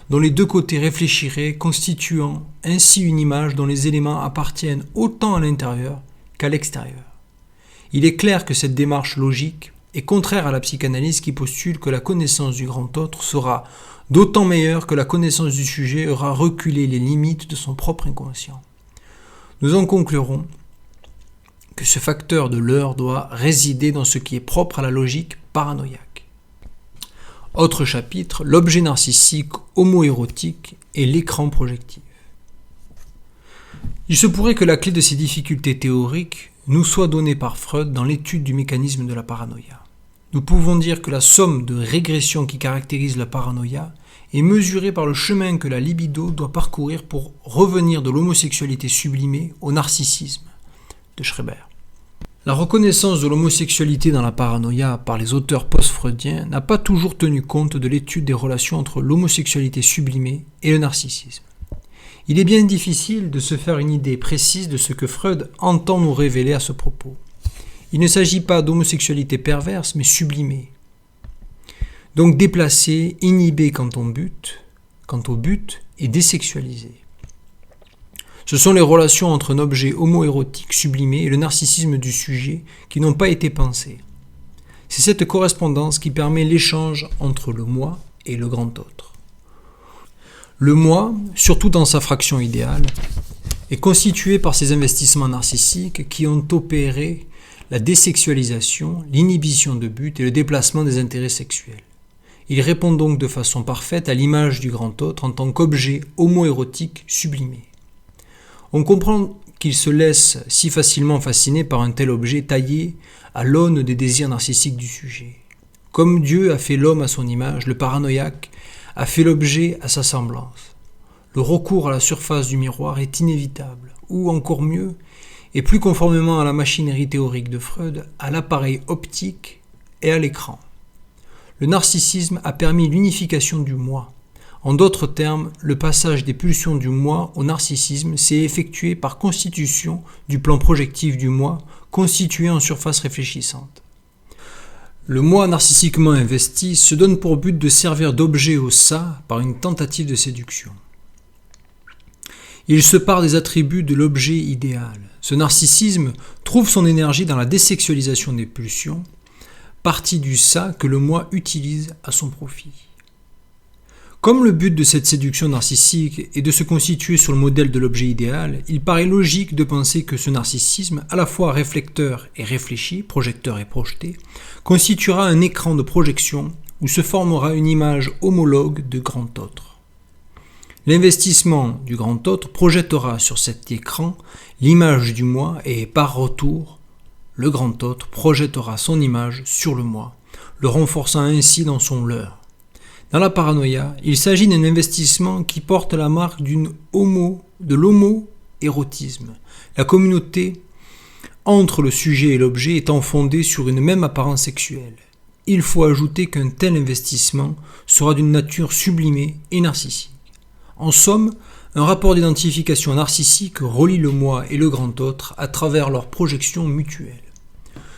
dont les deux côtés réfléchiraient, constituant ainsi une image dont les éléments appartiennent autant à l'intérieur qu'à l'extérieur. Il est clair que cette démarche logique est contraire à la psychanalyse qui postule que la connaissance du grand autre sera d'autant meilleure que la connaissance du sujet aura reculé les limites de son propre inconscient. Nous en conclurons que ce facteur de l'heure doit résider dans ce qui est propre à la logique paranoïaque. Autre chapitre, l'objet narcissique homoérotique et l'écran projectif. Il se pourrait que la clé de ces difficultés théoriques nous soit donnée par Freud dans l'étude du mécanisme de la paranoïa. Nous pouvons dire que la somme de régressions qui caractérise la paranoïa est mesurée par le chemin que la libido doit parcourir pour revenir de l'homosexualité sublimée au narcissisme de Schreber. La reconnaissance de l'homosexualité dans la paranoïa par les auteurs post-freudiens n'a pas toujours tenu compte de l'étude des relations entre l'homosexualité sublimée et le narcissisme. Il est bien difficile de se faire une idée précise de ce que Freud entend nous révéler à ce propos. Il ne s'agit pas d'homosexualité perverse, mais sublimée. Donc déplacée, inhibée quant au but, et désexualisée. Ce sont les relations entre un objet homoérotique sublimé et le narcissisme du sujet qui n'ont pas été pensées. C'est cette correspondance qui permet l'échange entre le moi et le grand autre. Le moi, surtout dans sa fraction idéale, est constitué par ces investissements narcissiques qui ont opéré la désexualisation, l'inhibition de but et le déplacement des intérêts sexuels. Il répond donc de façon parfaite à l'image du grand autre en tant qu'objet homoérotique sublimé. On comprend qu'il se laisse si facilement fasciner par un tel objet taillé à l'aune des désirs narcissiques du sujet. Comme Dieu a fait l'homme à son image, le paranoïaque a fait l'objet à sa semblance. Le recours à la surface du miroir est inévitable, ou encore mieux, et plus conformément à la machinerie théorique de Freud, à l'appareil optique et à l'écran. Le narcissisme a permis l'unification du moi. En d'autres termes, le passage des pulsions du moi au narcissisme s'est effectué par constitution du plan projectif du moi constitué en surface réfléchissante. Le moi narcissiquement investi se donne pour but de servir d'objet au ça par une tentative de séduction. Il se part des attributs de l'objet idéal. Ce narcissisme trouve son énergie dans la désexualisation des pulsions, partie du ça que le moi utilise à son profit. Comme le but de cette séduction narcissique est de se constituer sur le modèle de l'objet idéal, il paraît logique de penser que ce narcissisme, à la fois réflecteur et réfléchi, projecteur et projeté, constituera un écran de projection où se formera une image homologue de grand autre. L'investissement du grand autre projettera sur cet écran l'image du moi et, par retour, le grand autre projettera son image sur le moi, le renforçant ainsi dans son leurre. Dans la paranoïa, il s'agit d'un investissement qui porte la marque de l'homo-érotisme, la communauté entre le sujet et l'objet étant fondée sur une même apparence sexuelle. Il faut ajouter qu'un tel investissement sera d'une nature sublimée et narcissique. En somme, un rapport d'identification narcissique relie le moi et le grand autre à travers leur projection mutuelle.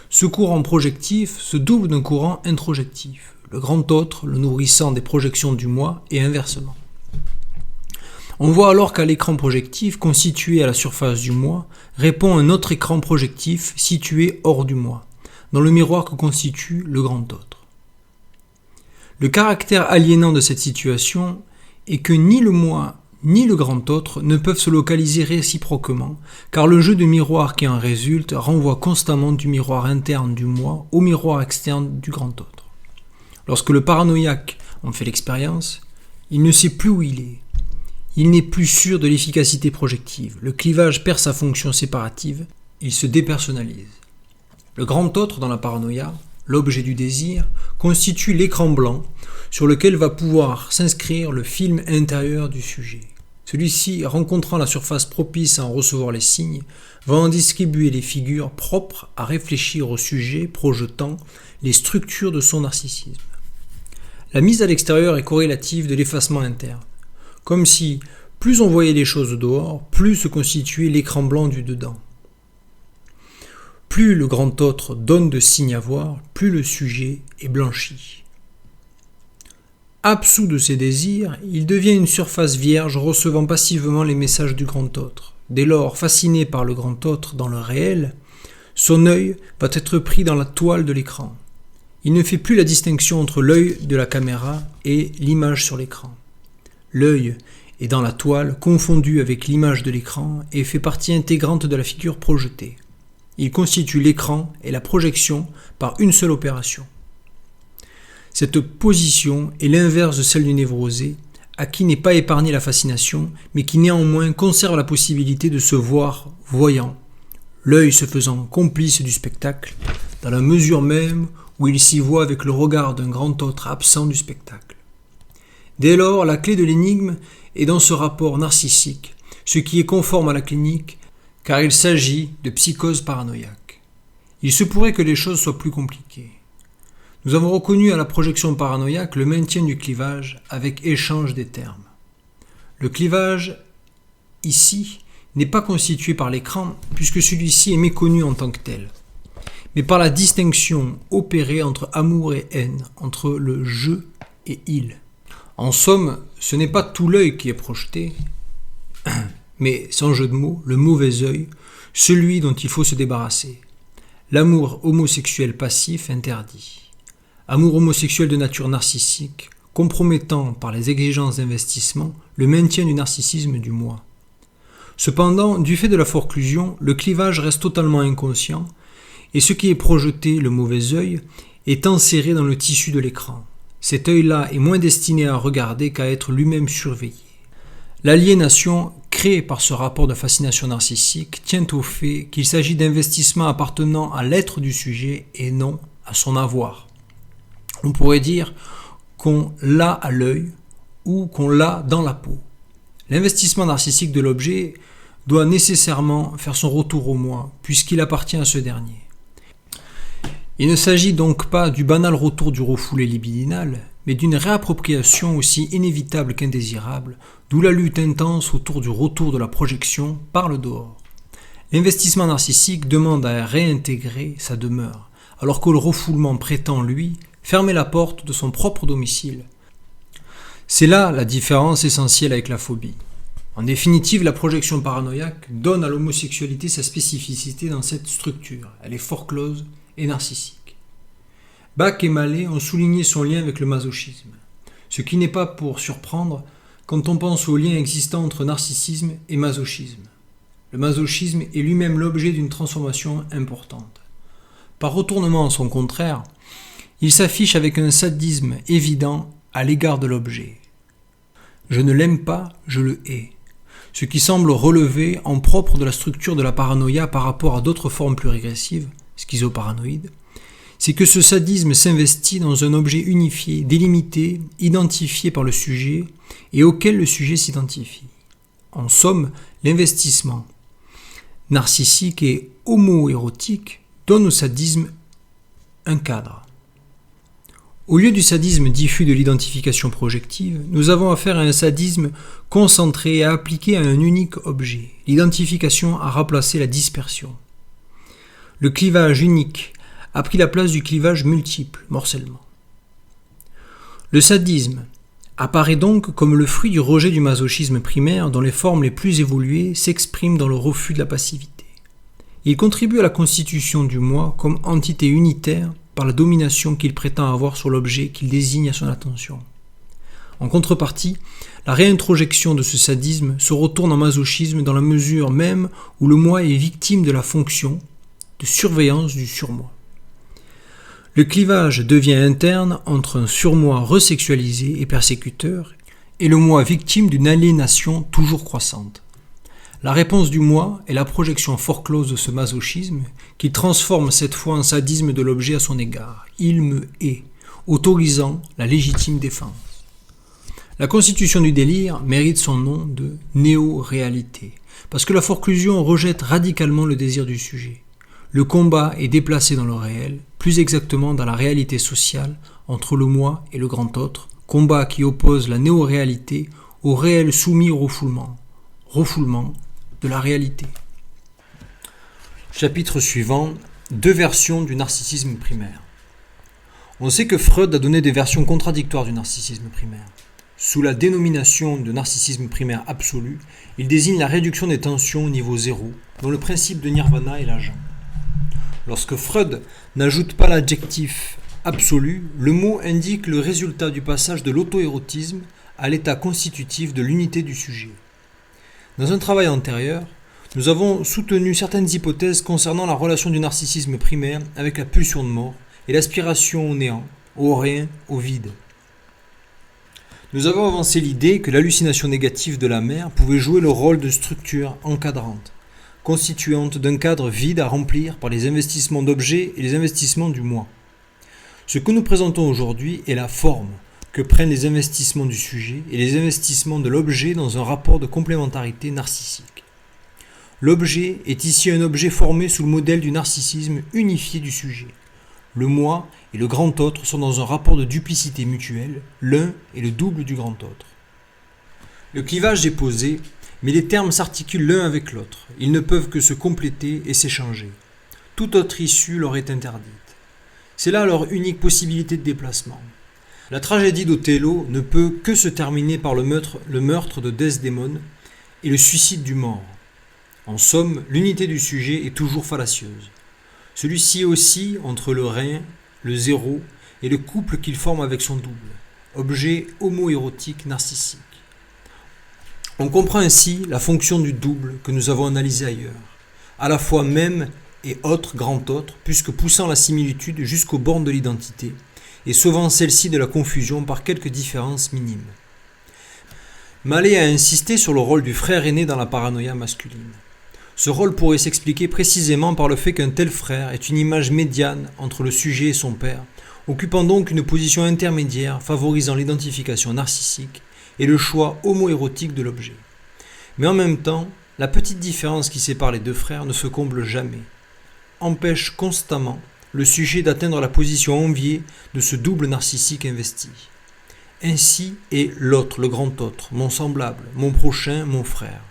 Ce courant projectif se double d'un courant introjectif, le grand autre le nourrissant des projections du moi et inversement. On voit alors qu'à l'écran projectif constitué à la surface du moi répond un autre écran projectif situé hors du moi, dans le miroir que constitue le grand autre. Le caractère aliénant de cette situation est que ni le moi ni le grand autre ne peuvent se localiser réciproquement, car le jeu de miroir qui en résulte renvoie constamment du miroir interne du moi au miroir externe du grand autre. Lorsque le paranoïaque en fait l'expérience, il ne sait plus où il est. Il n'est plus sûr de l'efficacité projective. Le clivage perd sa fonction séparative, il se dépersonnalise. Le grand autre dans la paranoïa, l'objet du désir, constitue l'écran blanc sur lequel va pouvoir s'inscrire le film intérieur du sujet. Celui-ci, rencontrant la surface propice à en recevoir les signes, va en distribuer les figures propres à réfléchir au sujet projetant les structures de son narcissisme. La mise à l'extérieur est corrélative de l'effacement interne, comme si plus on voyait les choses dehors, plus se constituait l'écran blanc du dedans. Plus le grand autre donne de signes à voir, plus le sujet est blanchi. Absous de ses désirs, il devient une surface vierge recevant passivement les messages du grand autre. Dès lors, fasciné par le grand autre dans le réel, son œil va être pris dans la toile de l'écran. Il ne fait plus la distinction entre l'œil de la caméra et l'image sur l'écran. L'œil est dans la toile, confondu avec l'image de l'écran et fait partie intégrante de la figure projetée. Il constitue l'écran et la projection par une seule opération. Cette position est l'inverse de celle du névrosé, à qui n'est pas épargnée la fascination, mais qui néanmoins conserve la possibilité de se voir voyant, l'œil se faisant complice du spectacle, dans la mesure même où il s'y voit avec le regard d'un grand autre absent du spectacle. Dès lors, la clé de l'énigme est dans ce rapport narcissique, ce qui est conforme à la clinique, car il s'agit de psychose paranoïaque. Il se pourrait que les choses soient plus compliquées. Nous avons reconnu à la projection paranoïaque le maintien du clivage avec échange des termes. Le clivage, ici, n'est pas constitué par l'écran, puisque celui-ci est méconnu en tant que tel, mais par la distinction opérée entre amour et haine, entre le « je » et « il ». En somme, ce n'est pas tout l'œil qui est projeté, mais, sans jeu de mots, le mauvais œil, celui dont il faut se débarrasser. L'amour homosexuel passif interdit. Amour homosexuel de nature narcissique, compromettant par les exigences d'investissement le maintien du narcissisme du moi. Cependant, du fait de la forclusion, le clivage reste totalement inconscient, et ce qui est projeté, le mauvais œil, est enserré dans le tissu de l'écran. Cet œil-là est moins destiné à regarder qu'à être lui-même surveillé. L'aliénation créée par ce rapport de fascination narcissique tient au fait qu'il s'agit d'investissements appartenant à l'être du sujet et non à son avoir. On pourrait dire qu'on l'a à l'œil ou qu'on l'a dans la peau. L'investissement narcissique de l'objet doit nécessairement faire son retour au moi, puisqu'il appartient à ce dernier. Il ne s'agit donc pas du banal retour du refoulé libidinal, mais d'une réappropriation aussi inévitable qu'indésirable, d'où la lutte intense autour du retour de la projection par le dehors. L'investissement narcissique demande à réintégrer sa demeure, alors que le refoulement prétend, lui, fermer la porte de son propre domicile. C'est là la différence essentielle avec la phobie. En définitive, la projection paranoïaque donne à l'homosexualité sa spécificité dans cette structure. Elle est fort close et narcissique. Bach et Mallet ont souligné son lien avec le masochisme, ce qui n'est pas pour surprendre quand on pense au lien existant entre narcissisme et masochisme. Le masochisme est lui-même l'objet d'une transformation importante. Par retournement à son contraire, il s'affiche avec un sadisme évident à l'égard de l'objet. Je ne l'aime pas, je le hais. Ce qui semble relever en propre de la structure de la paranoïa par rapport à d'autres formes plus régressives, schizoparanoïdes, c'est que ce sadisme s'investit dans un objet unifié, délimité, identifié par le sujet et auquel le sujet s'identifie. En somme, l'investissement narcissique et homo-érotique donne au sadisme un cadre. Au lieu du sadisme diffus de l'identification projective, nous avons affaire à un sadisme concentré et appliqué à un unique objet. L'identification a remplacé la dispersion. Le clivage unique a pris la place du clivage multiple, morcellement. Le sadisme apparaît donc comme le fruit du rejet du masochisme primaire dont les formes les plus évoluées s'expriment dans le refus de la passivité. Il contribue à la constitution du moi comme entité unitaire par la domination qu'il prétend avoir sur l'objet qu'il désigne à son attention. En contrepartie, la réintrojection de ce sadisme se retourne en masochisme dans la mesure même où le moi est victime de la fonction de surveillance du surmoi. Le clivage devient interne entre un surmoi resexualisé et persécuteur et le moi victime d'une aliénation toujours croissante. La réponse du moi est la projection fort close de ce masochisme qui transforme cette fois en sadisme de l'objet à son égard. Il me hait, autorisant la légitime défense. La constitution du délire mérite son nom de néo-réalité, parce que la forclusion rejette radicalement le désir du sujet. Le combat est déplacé dans le réel, plus exactement dans la réalité sociale, entre le moi et le grand autre, combat qui oppose la néo-réalité au réel soumis au refoulement de la réalité. Chapitre suivant, 2 versions du narcissisme primaire. On sait que Freud a donné des versions contradictoires du narcissisme primaire. Sous la dénomination de narcissisme primaire absolu, il désigne la réduction des tensions au niveau zéro, dont le principe de nirvana est l'agent. Lorsque Freud n'ajoute pas l'adjectif absolu, le mot indique le résultat du passage de l'auto-érotisme à l'état constitutif de l'unité du sujet. Dans un travail antérieur, nous avons soutenu certaines hypothèses concernant la relation du narcissisme primaire avec la pulsion de mort et l'aspiration au néant, au rien, au vide. Nous avons avancé l'idée que l'hallucination négative de la mère pouvait jouer le rôle de structure encadrante, constituante d'un cadre vide à remplir par les investissements d'objets et les investissements du moi. Ce que nous présentons aujourd'hui est la forme que prennent les investissements du sujet et les investissements de l'objet dans un rapport de complémentarité narcissique. L'objet est ici un objet formé sous le modèle du narcissisme unifié du sujet. Le moi et le grand autre sont dans un rapport de duplicité mutuelle, l'un est le double du grand autre. Le clivage est posé, mais les termes s'articulent l'un avec l'autre. Ils ne peuvent que se compléter et s'échanger. Toute autre issue leur est interdite. C'est là leur unique possibilité de déplacement. La tragédie d'Othello ne peut que se terminer par le meurtre de Desdémone et le suicide du mort. En somme, l'unité du sujet est toujours fallacieuse. Celui-ci oscille entre le rien, le zéro et le couple qu'il forme avec son double, objet homoérotique narcissique. On comprend ainsi la fonction du double que nous avons analysé ailleurs, à la fois même et autre, grand autre, puisque poussant la similitude jusqu'aux bornes de l'identité et sauvant celle-ci de la confusion par quelques différences minimes. Mallet a insisté sur le rôle du frère aîné dans la paranoïa masculine. Ce rôle pourrait s'expliquer précisément par le fait qu'un tel frère est une image médiane entre le sujet et son père, occupant donc une position intermédiaire favorisant l'identification narcissique et le choix homoérotique de l'objet. Mais en même temps, la petite différence qui sépare les deux frères ne se comble jamais, empêche constamment le sujet d'atteindre la position enviée de ce double narcissique investi. Ainsi est l'autre, le grand autre, mon semblable, mon prochain, mon frère.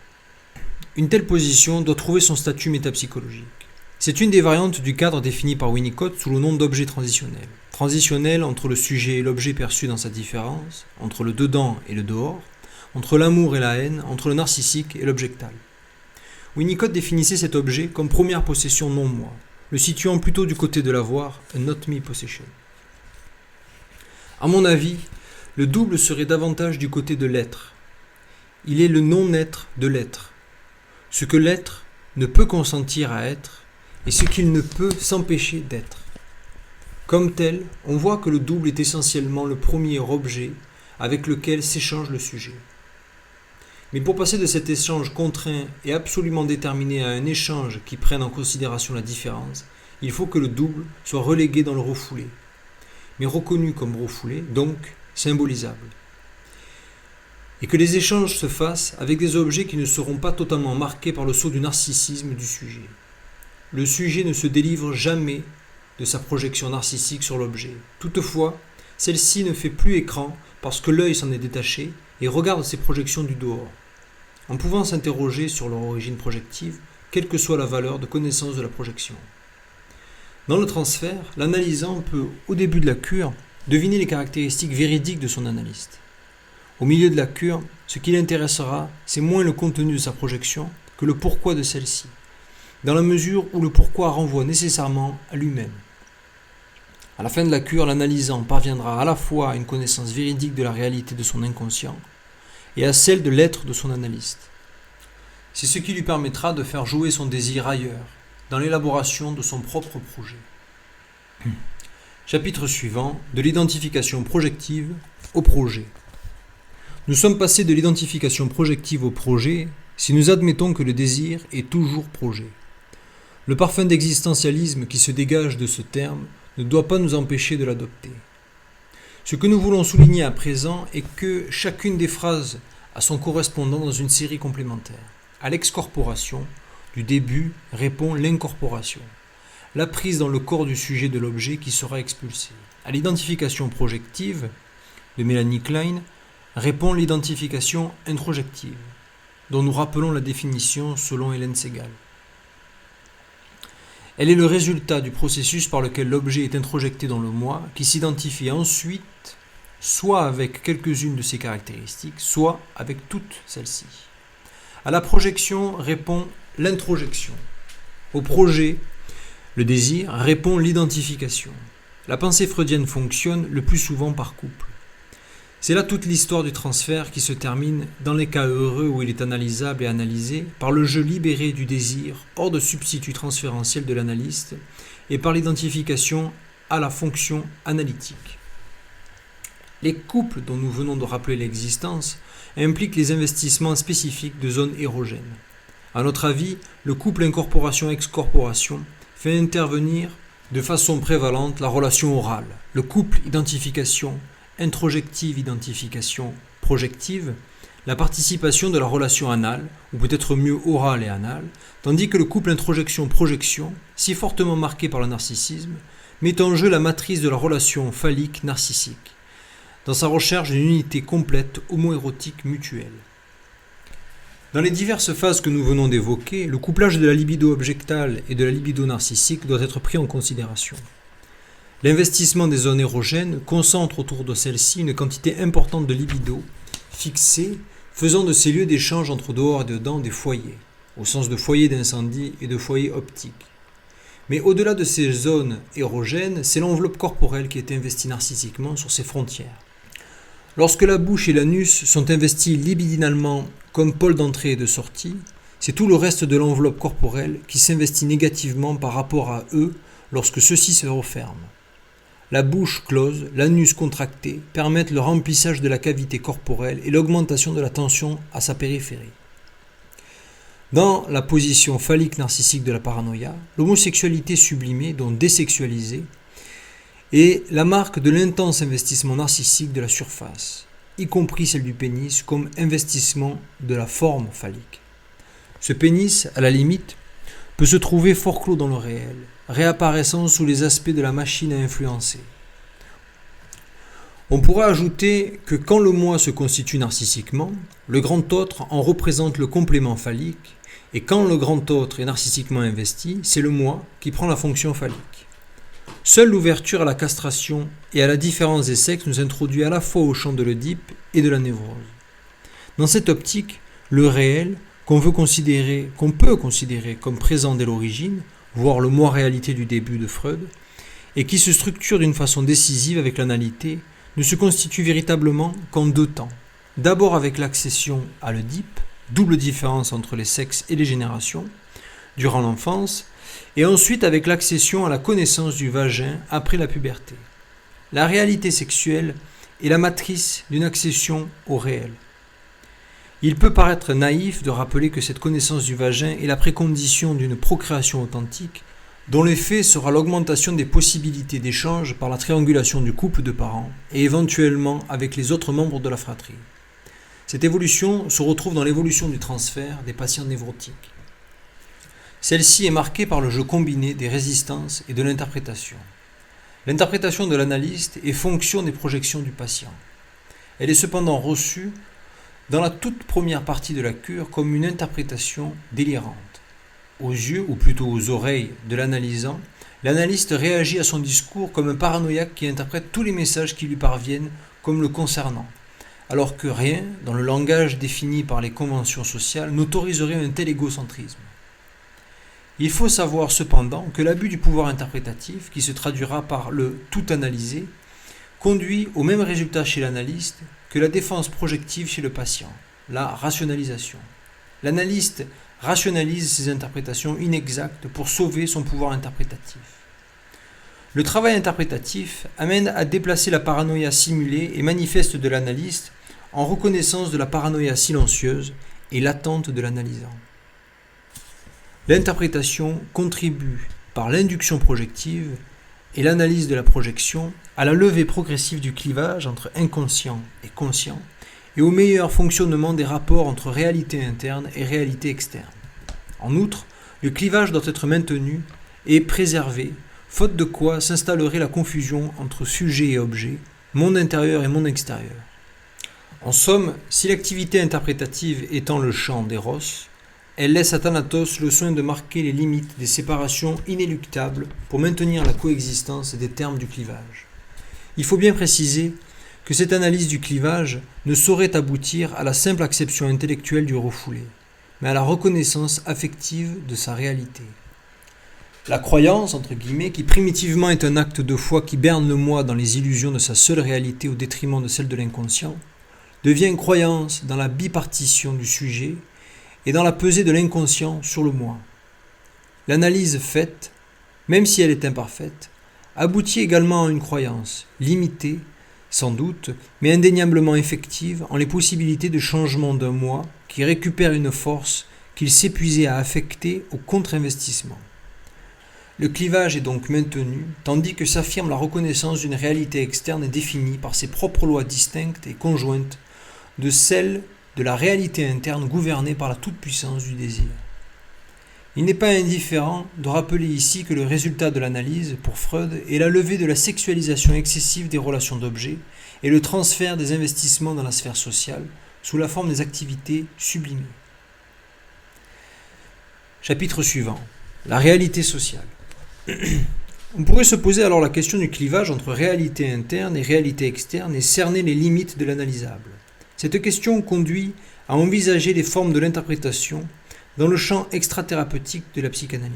Une telle position doit trouver son statut métapsychologique. C'est une des variantes du cadre défini par Winnicott sous le nom d'objet transitionnel. Transitionnel entre le sujet et l'objet perçu dans sa différence, entre le dedans et le dehors, entre l'amour et la haine, entre le narcissique et l'objectal. Winnicott définissait cet objet comme première possession non-moi, le situant plutôt du côté de l'avoir, a not me possession. À mon avis, le double serait davantage du côté de l'être. Il est le non-être de l'être. Ce que l'être ne peut consentir à être et ce qu'il ne peut s'empêcher d'être. Comme tel, on voit que le double est essentiellement le premier objet avec lequel s'échange le sujet. Mais pour passer de cet échange contraint et absolument déterminé à un échange qui prenne en considération la différence, il faut que le double soit relégué dans le refoulé, mais reconnu comme refoulé, donc symbolisable. Et que les échanges se fassent avec des objets qui ne seront pas totalement marqués par le sceau du narcissisme du sujet. Le sujet ne se délivre jamais de sa projection narcissique sur l'objet. Toutefois, celle-ci ne fait plus écran parce que l'œil s'en est détaché et regarde ses projections du dehors, en pouvant s'interroger sur leur origine projective, quelle que soit la valeur de connaissance de la projection. Dans le transfert, l'analysant peut, au début de la cure, deviner les caractéristiques véridiques de son analyste. Au milieu de la cure, ce qui l'intéressera, c'est moins le contenu de sa projection que le pourquoi de celle-ci, dans la mesure où le pourquoi renvoie nécessairement à lui-même. À la fin de la cure, l'analysant parviendra à la fois à une connaissance véridique de la réalité de son inconscient et à celle de l'être de son analyste. C'est ce qui lui permettra de faire jouer son désir ailleurs, dans l'élaboration de son propre projet. Chapitre suivant, de l'identification projective au projet. Nous sommes passés de l'identification projective au projet si nous admettons que le désir est toujours projet. Le parfum d'existentialisme qui se dégage de ce terme ne doit pas nous empêcher de l'adopter. Ce que nous voulons souligner à présent est que chacune des phrases a son correspondant dans une série complémentaire. À l'excorporation, du début répond l'incorporation, la prise dans le corps du sujet de l'objet qui sera expulsé. À l'identification projective de Melanie Klein répond l'identification introjective, dont nous rappelons la définition selon Hélène Segal. Elle est le résultat du processus par lequel l'objet est introjecté dans le moi, qui s'identifie ensuite soit avec quelques-unes de ses caractéristiques, soit avec toutes celles-ci. À la projection répond l'introjection. Au projet, le désir, répond l'identification. La pensée freudienne fonctionne le plus souvent par couple. C'est là toute l'histoire du transfert qui se termine, dans les cas heureux où il est analysable et analysé, par le jeu libéré du désir, hors de substitut transférentiel de l'analyste, et par l'identification à la fonction analytique. Les couples dont nous venons de rappeler l'existence impliquent les investissements spécifiques de zones érogènes. À notre avis, le couple incorporation-excorporation fait intervenir de façon prévalente la relation orale, le couple identification introjective identification projective, la participation de la relation anale, ou peut-être mieux orale et anale, tandis que le couple introjection-projection, si fortement marqué par le narcissisme, met en jeu la matrice de la relation phallique narcissique, dans sa recherche d'une unité complète homo-érotique mutuelle. Dans les diverses phases que nous venons d'évoquer, le couplage de la libido objectale et de la libido narcissique doit être pris en considération. L'investissement des zones érogènes concentre autour de celles-ci une quantité importante de libido, fixée, faisant de ces lieux d'échange entre dehors et dedans des foyers, au sens de foyer d'incendie et de foyer optique. Mais au-delà de ces zones érogènes, c'est l'enveloppe corporelle qui est investie narcissiquement sur ses frontières. Lorsque la bouche et l'anus sont investis libidinalement comme pôle d'entrée et de sortie, c'est tout le reste de l'enveloppe corporelle qui s'investit négativement par rapport à eux lorsque ceux-ci se referment. La bouche close, l'anus contracté permettent le remplissage de la cavité corporelle et l'augmentation de la tension à sa périphérie. Dans la position phallique narcissique de la paranoïa, l'homosexualité sublimée, donc désexualisée, est la marque de l'intense investissement narcissique de la surface, y compris celle du pénis, comme investissement de la forme phallique. Ce pénis, à la limite, peut se trouver fort clos dans le réel, réapparaissant sous les aspects de la machine à influencer. On pourrait ajouter que quand le moi se constitue narcissiquement, le grand autre en représente le complément phallique, et quand le grand autre est narcissiquement investi, c'est le moi qui prend la fonction phallique. Seule l'ouverture à la castration et à la différence des sexes nous introduit à la fois au champ de l'Oedipe et de la névrose. Dans cette optique, le réel, qu'on peut considérer comme présent dès l'origine, voire le moi-réalité du début de Freud, et qui se structure d'une façon décisive avec l'analité, ne se constitue véritablement qu'en deux temps. D'abord avec l'accession à l'Oedipe, double différence entre les sexes et les générations, durant l'enfance, et ensuite avec l'accession à la connaissance du vagin après la puberté. La réalité sexuelle est la matrice d'une accession au réel. Il peut paraître naïf de rappeler que cette connaissance du vagin est la précondition d'une procréation authentique, dont l'effet sera l'augmentation des possibilités d'échange par la triangulation du couple de parents et éventuellement avec les autres membres de la fratrie. Cette évolution se retrouve dans l'évolution du transfert des patients névrotiques. Celle-ci est marquée par le jeu combiné des résistances et de l'interprétation. L'interprétation de l'analyste est fonction des projections du patient. Elle est cependant reçue dans la toute première partie de la cure comme une interprétation délirante. Aux yeux, ou plutôt aux oreilles de l'analysant, l'analyste réagit à son discours comme un paranoïaque qui interprète tous les messages qui lui parviennent comme le concernant, alors que rien, dans le langage défini par les conventions sociales, n'autoriserait un tel égocentrisme. Il faut savoir cependant que l'abus du pouvoir interprétatif, qui se traduira par le « tout analyser », conduit au même résultat chez l'analyste que la défense projective chez le patient, la rationalisation. L'analyste rationalise ses interprétations inexactes pour sauver son pouvoir interprétatif. Le travail interprétatif amène à déplacer la paranoïa simulée et manifeste de l'analyste en reconnaissance de la paranoïa silencieuse et latente de l'analysant. L'interprétation contribue, par l'induction projective et l'analyse de la projection, à la levée progressive du clivage entre inconscient et conscient et au meilleur fonctionnement des rapports entre réalité interne et réalité externe. En outre, le clivage doit être maintenu et préservé, faute de quoi s'installerait la confusion entre sujet et objet, monde intérieur et monde extérieur. En somme, si l'activité interprétative étend le champ d'Eros, elle laisse à Thanatos le soin de marquer les limites des séparations inéluctables pour maintenir la coexistence des termes du clivage. Il faut bien préciser que cette analyse du clivage ne saurait aboutir à la simple acception intellectuelle du refoulé, mais à la reconnaissance affective de sa réalité. La croyance, entre guillemets, qui primitivement est un acte de foi qui berne le moi dans les illusions de sa seule réalité au détriment de celle de l'inconscient, devient croyance dans la bipartition du sujet et dans la pesée de l'inconscient sur le moi. L'analyse faite, même si elle est imparfaite, aboutit également à une croyance, limitée, sans doute, mais indéniablement effective en les possibilités de changement d'un moi qui récupère une force qu'il s'épuisait à affecter au contre-investissement. Le clivage est donc maintenu, tandis que s'affirme la reconnaissance d'une réalité externe définie par ses propres lois distinctes et conjointes de celle de la réalité interne gouvernée par la toute-puissance du désir. Il n'est pas indifférent de rappeler ici que le résultat de l'analyse, pour Freud, est la levée de la sexualisation excessive des relations d'objets et le transfert des investissements dans la sphère sociale sous la forme des activités sublimées. Chapitre suivant. La réalité sociale. On pourrait se poser alors la question du clivage entre réalité interne et réalité externe et cerner les limites de l'analysable. Cette question conduit à envisager les formes de l'interprétation dans le champ extrathérapeutique de la psychanalyse.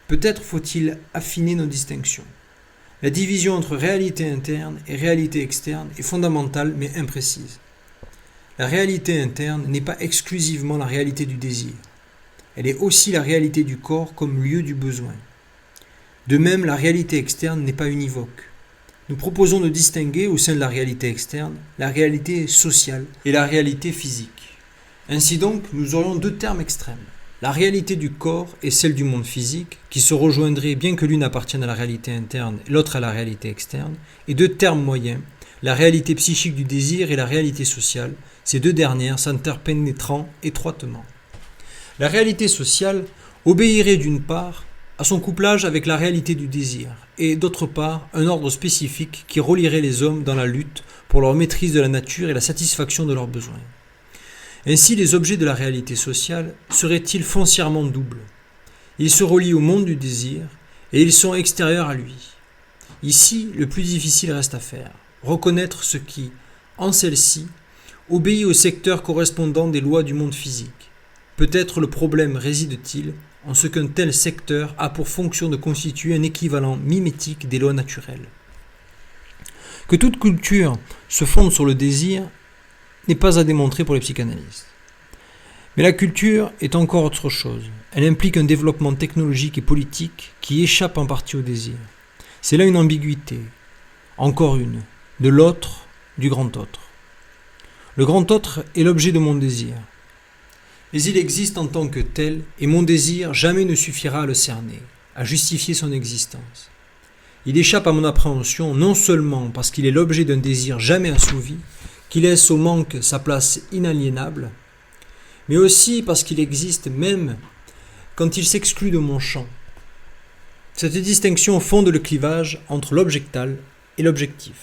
Peut-être faut-il affiner nos distinctions. La division entre réalité interne et réalité externe est fondamentale mais imprécise. La réalité interne n'est pas exclusivement la réalité du désir. Elle est aussi la réalité du corps comme lieu du besoin. De même, la réalité externe n'est pas univoque. Nous proposons de distinguer au sein de la réalité externe la réalité sociale et la réalité physique. Ainsi donc, nous aurions deux termes extrêmes. La réalité du corps et celle du monde physique, qui se rejoindraient bien que l'une appartienne à la réalité interne et l'autre à la réalité externe, et deux termes moyens, la réalité psychique du désir et la réalité sociale, ces deux dernières s'interpénétrant étroitement. La réalité sociale obéirait d'une part à son couplage avec la réalité du désir, et d'autre part un ordre spécifique qui relierait les hommes dans la lutte pour leur maîtrise de la nature et la satisfaction de leurs besoins. Ainsi, les objets de la réalité sociale seraient-ils foncièrement doubles. Ils se relient au monde du désir et ils sont extérieurs à lui. Ici, le plus difficile reste à faire, reconnaître ce qui, en celle-ci, obéit au secteur correspondant des lois du monde physique. Peut-être le problème réside-t-il en ce qu'un tel secteur a pour fonction de constituer un équivalent mimétique des lois naturelles. Que toute culture se fonde sur le désir n'est pas à démontrer pour les psychanalystes. Mais la culture est encore autre chose. Elle implique un développement technologique et politique qui échappe en partie au désir. C'est là une ambiguïté, encore une, de l'autre, du grand autre. Le grand autre est l'objet de mon désir. Mais il existe en tant que tel, et mon désir jamais ne suffira à le cerner, à justifier son existence. Il échappe à mon appréhension non seulement parce qu'il est l'objet d'un désir jamais assouvi, qui laisse au manque sa place inaliénable, mais aussi parce qu'il existe même quand il s'exclut de mon champ. Cette distinction fonde le clivage entre l'objectal et l'objectif.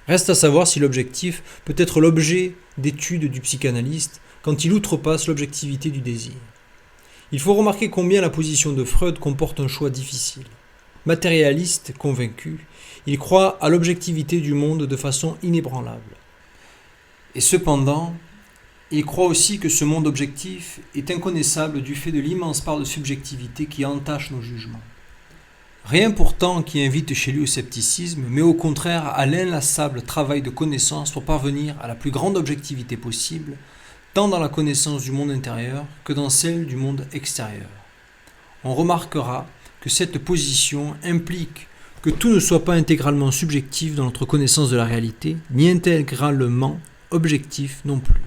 Reste à savoir si l'objectif peut être l'objet d'étude du psychanalyste quand il outrepasse l'objectivité du désir. Il faut remarquer combien la position de Freud comporte un choix difficile. Matérialiste, convaincu, il croit à l'objectivité du monde de façon inébranlable. Et cependant, il croit aussi que ce monde objectif est inconnaissable du fait de l'immense part de subjectivité qui entache nos jugements. Rien pourtant qui invite chez lui au scepticisme, mais au contraire à l'inlassable travail de connaissance pour parvenir à la plus grande objectivité possible, tant dans la connaissance du monde intérieur que dans celle du monde extérieur. On remarquera que cette position implique que tout ne soit pas intégralement subjectif dans notre connaissance de la réalité, ni intégralement objectif non plus.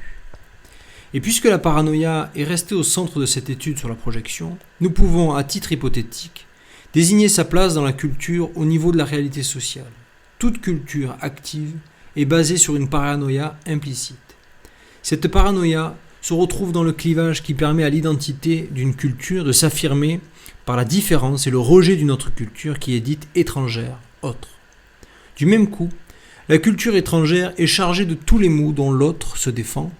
Et puisque la paranoïa est restée au centre de cette étude sur la projection, nous pouvons, à titre hypothétique, désigner sa place dans la culture au niveau de la réalité sociale. Toute culture active est basée sur une paranoïa implicite. Cette paranoïa se retrouve dans le clivage qui permet à l'identité d'une culture de s'affirmer par la différence et le rejet d'une autre culture qui est dite étrangère, autre. Du même coup, la culture étrangère est chargée de tous les maux dont l'autre se défend,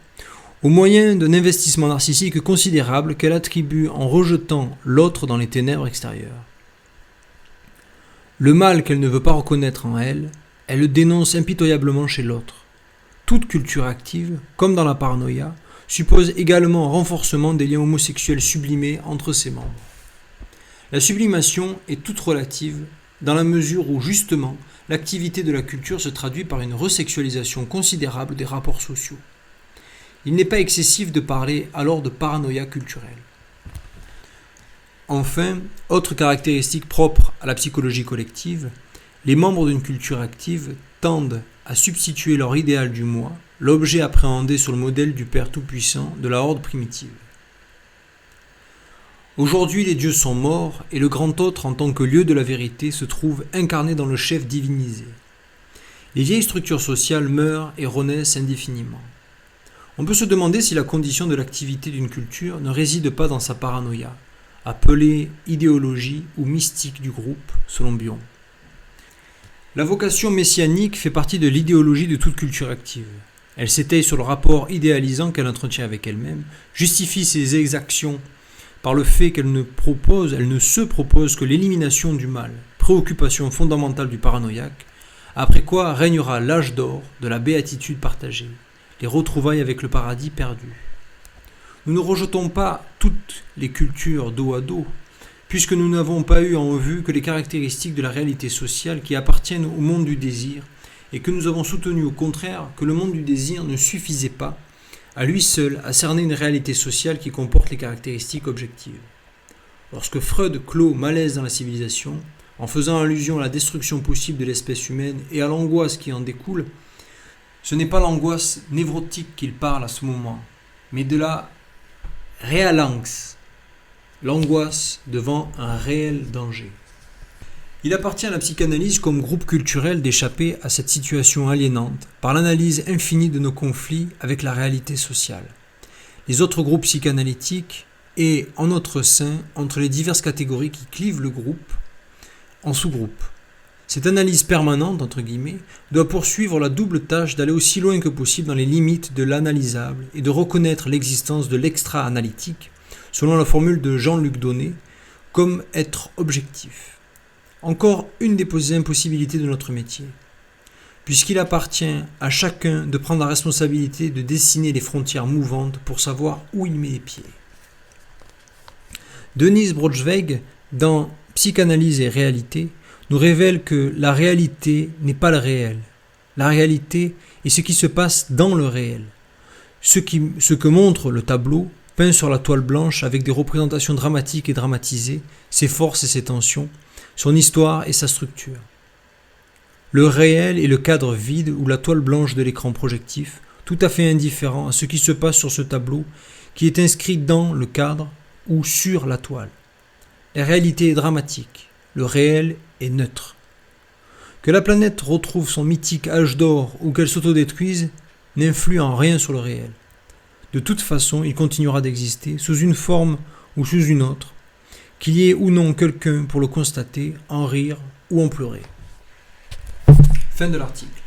au moyen d'un investissement narcissique considérable qu'elle attribue en rejetant l'autre dans les ténèbres extérieures. Le mal qu'elle ne veut pas reconnaître en elle, elle le dénonce impitoyablement chez l'autre. Toute culture active, comme dans la paranoïa, suppose également un renforcement des liens homosexuels sublimés entre ses membres. La sublimation est toute relative dans la mesure où, justement, l'activité de la culture se traduit par une resexualisation considérable des rapports sociaux. Il n'est pas excessif de parler alors de paranoïa culturelle. Enfin, autre caractéristique propre à la psychologie collective, les membres d'une culture active tendent à substituer leur idéal du moi, l'objet appréhendé sur le modèle du Père Tout-Puissant de la horde primitive. Aujourd'hui, les dieux sont morts et le grand autre, en tant que lieu de la vérité, se trouve incarné dans le chef divinisé. Les vieilles structures sociales meurent et renaissent indéfiniment. On peut se demander si la condition de l'activité d'une culture ne réside pas dans sa paranoïa, appelée idéologie ou mystique du groupe, selon Bion. La vocation messianique fait partie de l'idéologie de toute culture active. Elle s'étaye sur le rapport idéalisant qu'elle entretient avec elle-même, justifie ses exactions par le fait qu'elle ne se propose que l'élimination du mal, préoccupation fondamentale du paranoïaque, après quoi régnera l'âge d'or de la béatitude partagée, les retrouvailles avec le paradis perdu. Nous ne rejetons pas toutes les cultures dos à dos, puisque nous n'avons pas eu en vue que les caractéristiques de la réalité sociale qui appartiennent au monde du désir, et que nous avons soutenu au contraire que le monde du désir ne suffisait pas, à lui seul, à cerner une réalité sociale qui comporte les caractéristiques objectives. Lorsque Freud clôt Malaise dans la civilisation, en faisant allusion à la destruction possible de l'espèce humaine et à l'angoisse qui en découle, ce n'est pas l'angoisse névrotique qu'il parle à ce moment, mais de la Realangst, l'angoisse devant un réel danger. Il appartient à la psychanalyse comme groupe culturel d'échapper à cette situation aliénante par l'analyse infinie de nos conflits avec la réalité sociale. Les autres groupes psychanalytiques et, en notre sein, entre les diverses catégories qui clivent le groupe en sous-groupes. Cette analyse permanente, entre guillemets, doit poursuivre la double tâche d'aller aussi loin que possible dans les limites de l'analysable et de reconnaître l'existence de l'extra-analytique, selon la formule de Jean-Luc Donnet, comme être objectif. Encore une des impossibilités de notre métier, puisqu'il appartient à chacun de prendre la responsabilité de dessiner les frontières mouvantes pour savoir où il met les pieds. Denise Braunschweig, dans Psychanalyse et réalité, nous révèle que la réalité n'est pas le réel. La réalité est ce qui se passe dans le réel. Ce que montre le tableau, peint sur la toile blanche avec des représentations dramatiques et dramatisées, ses forces et ses tensions, son histoire et sa structure. Le réel est le cadre vide ou la toile blanche de l'écran projectif, tout à fait indifférent à ce qui se passe sur ce tableau qui est inscrit dans le cadre ou sur la toile. La réalité est dramatique, le réel est neutre. Que la planète retrouve son mythique âge d'or ou qu'elle s'autodétruise n'influe en rien sur le réel. De toute façon, il continuera d'exister sous une forme ou sous une autre, qu'il y ait ou non quelqu'un pour le constater, en rire ou en pleurer. Fin de l'article.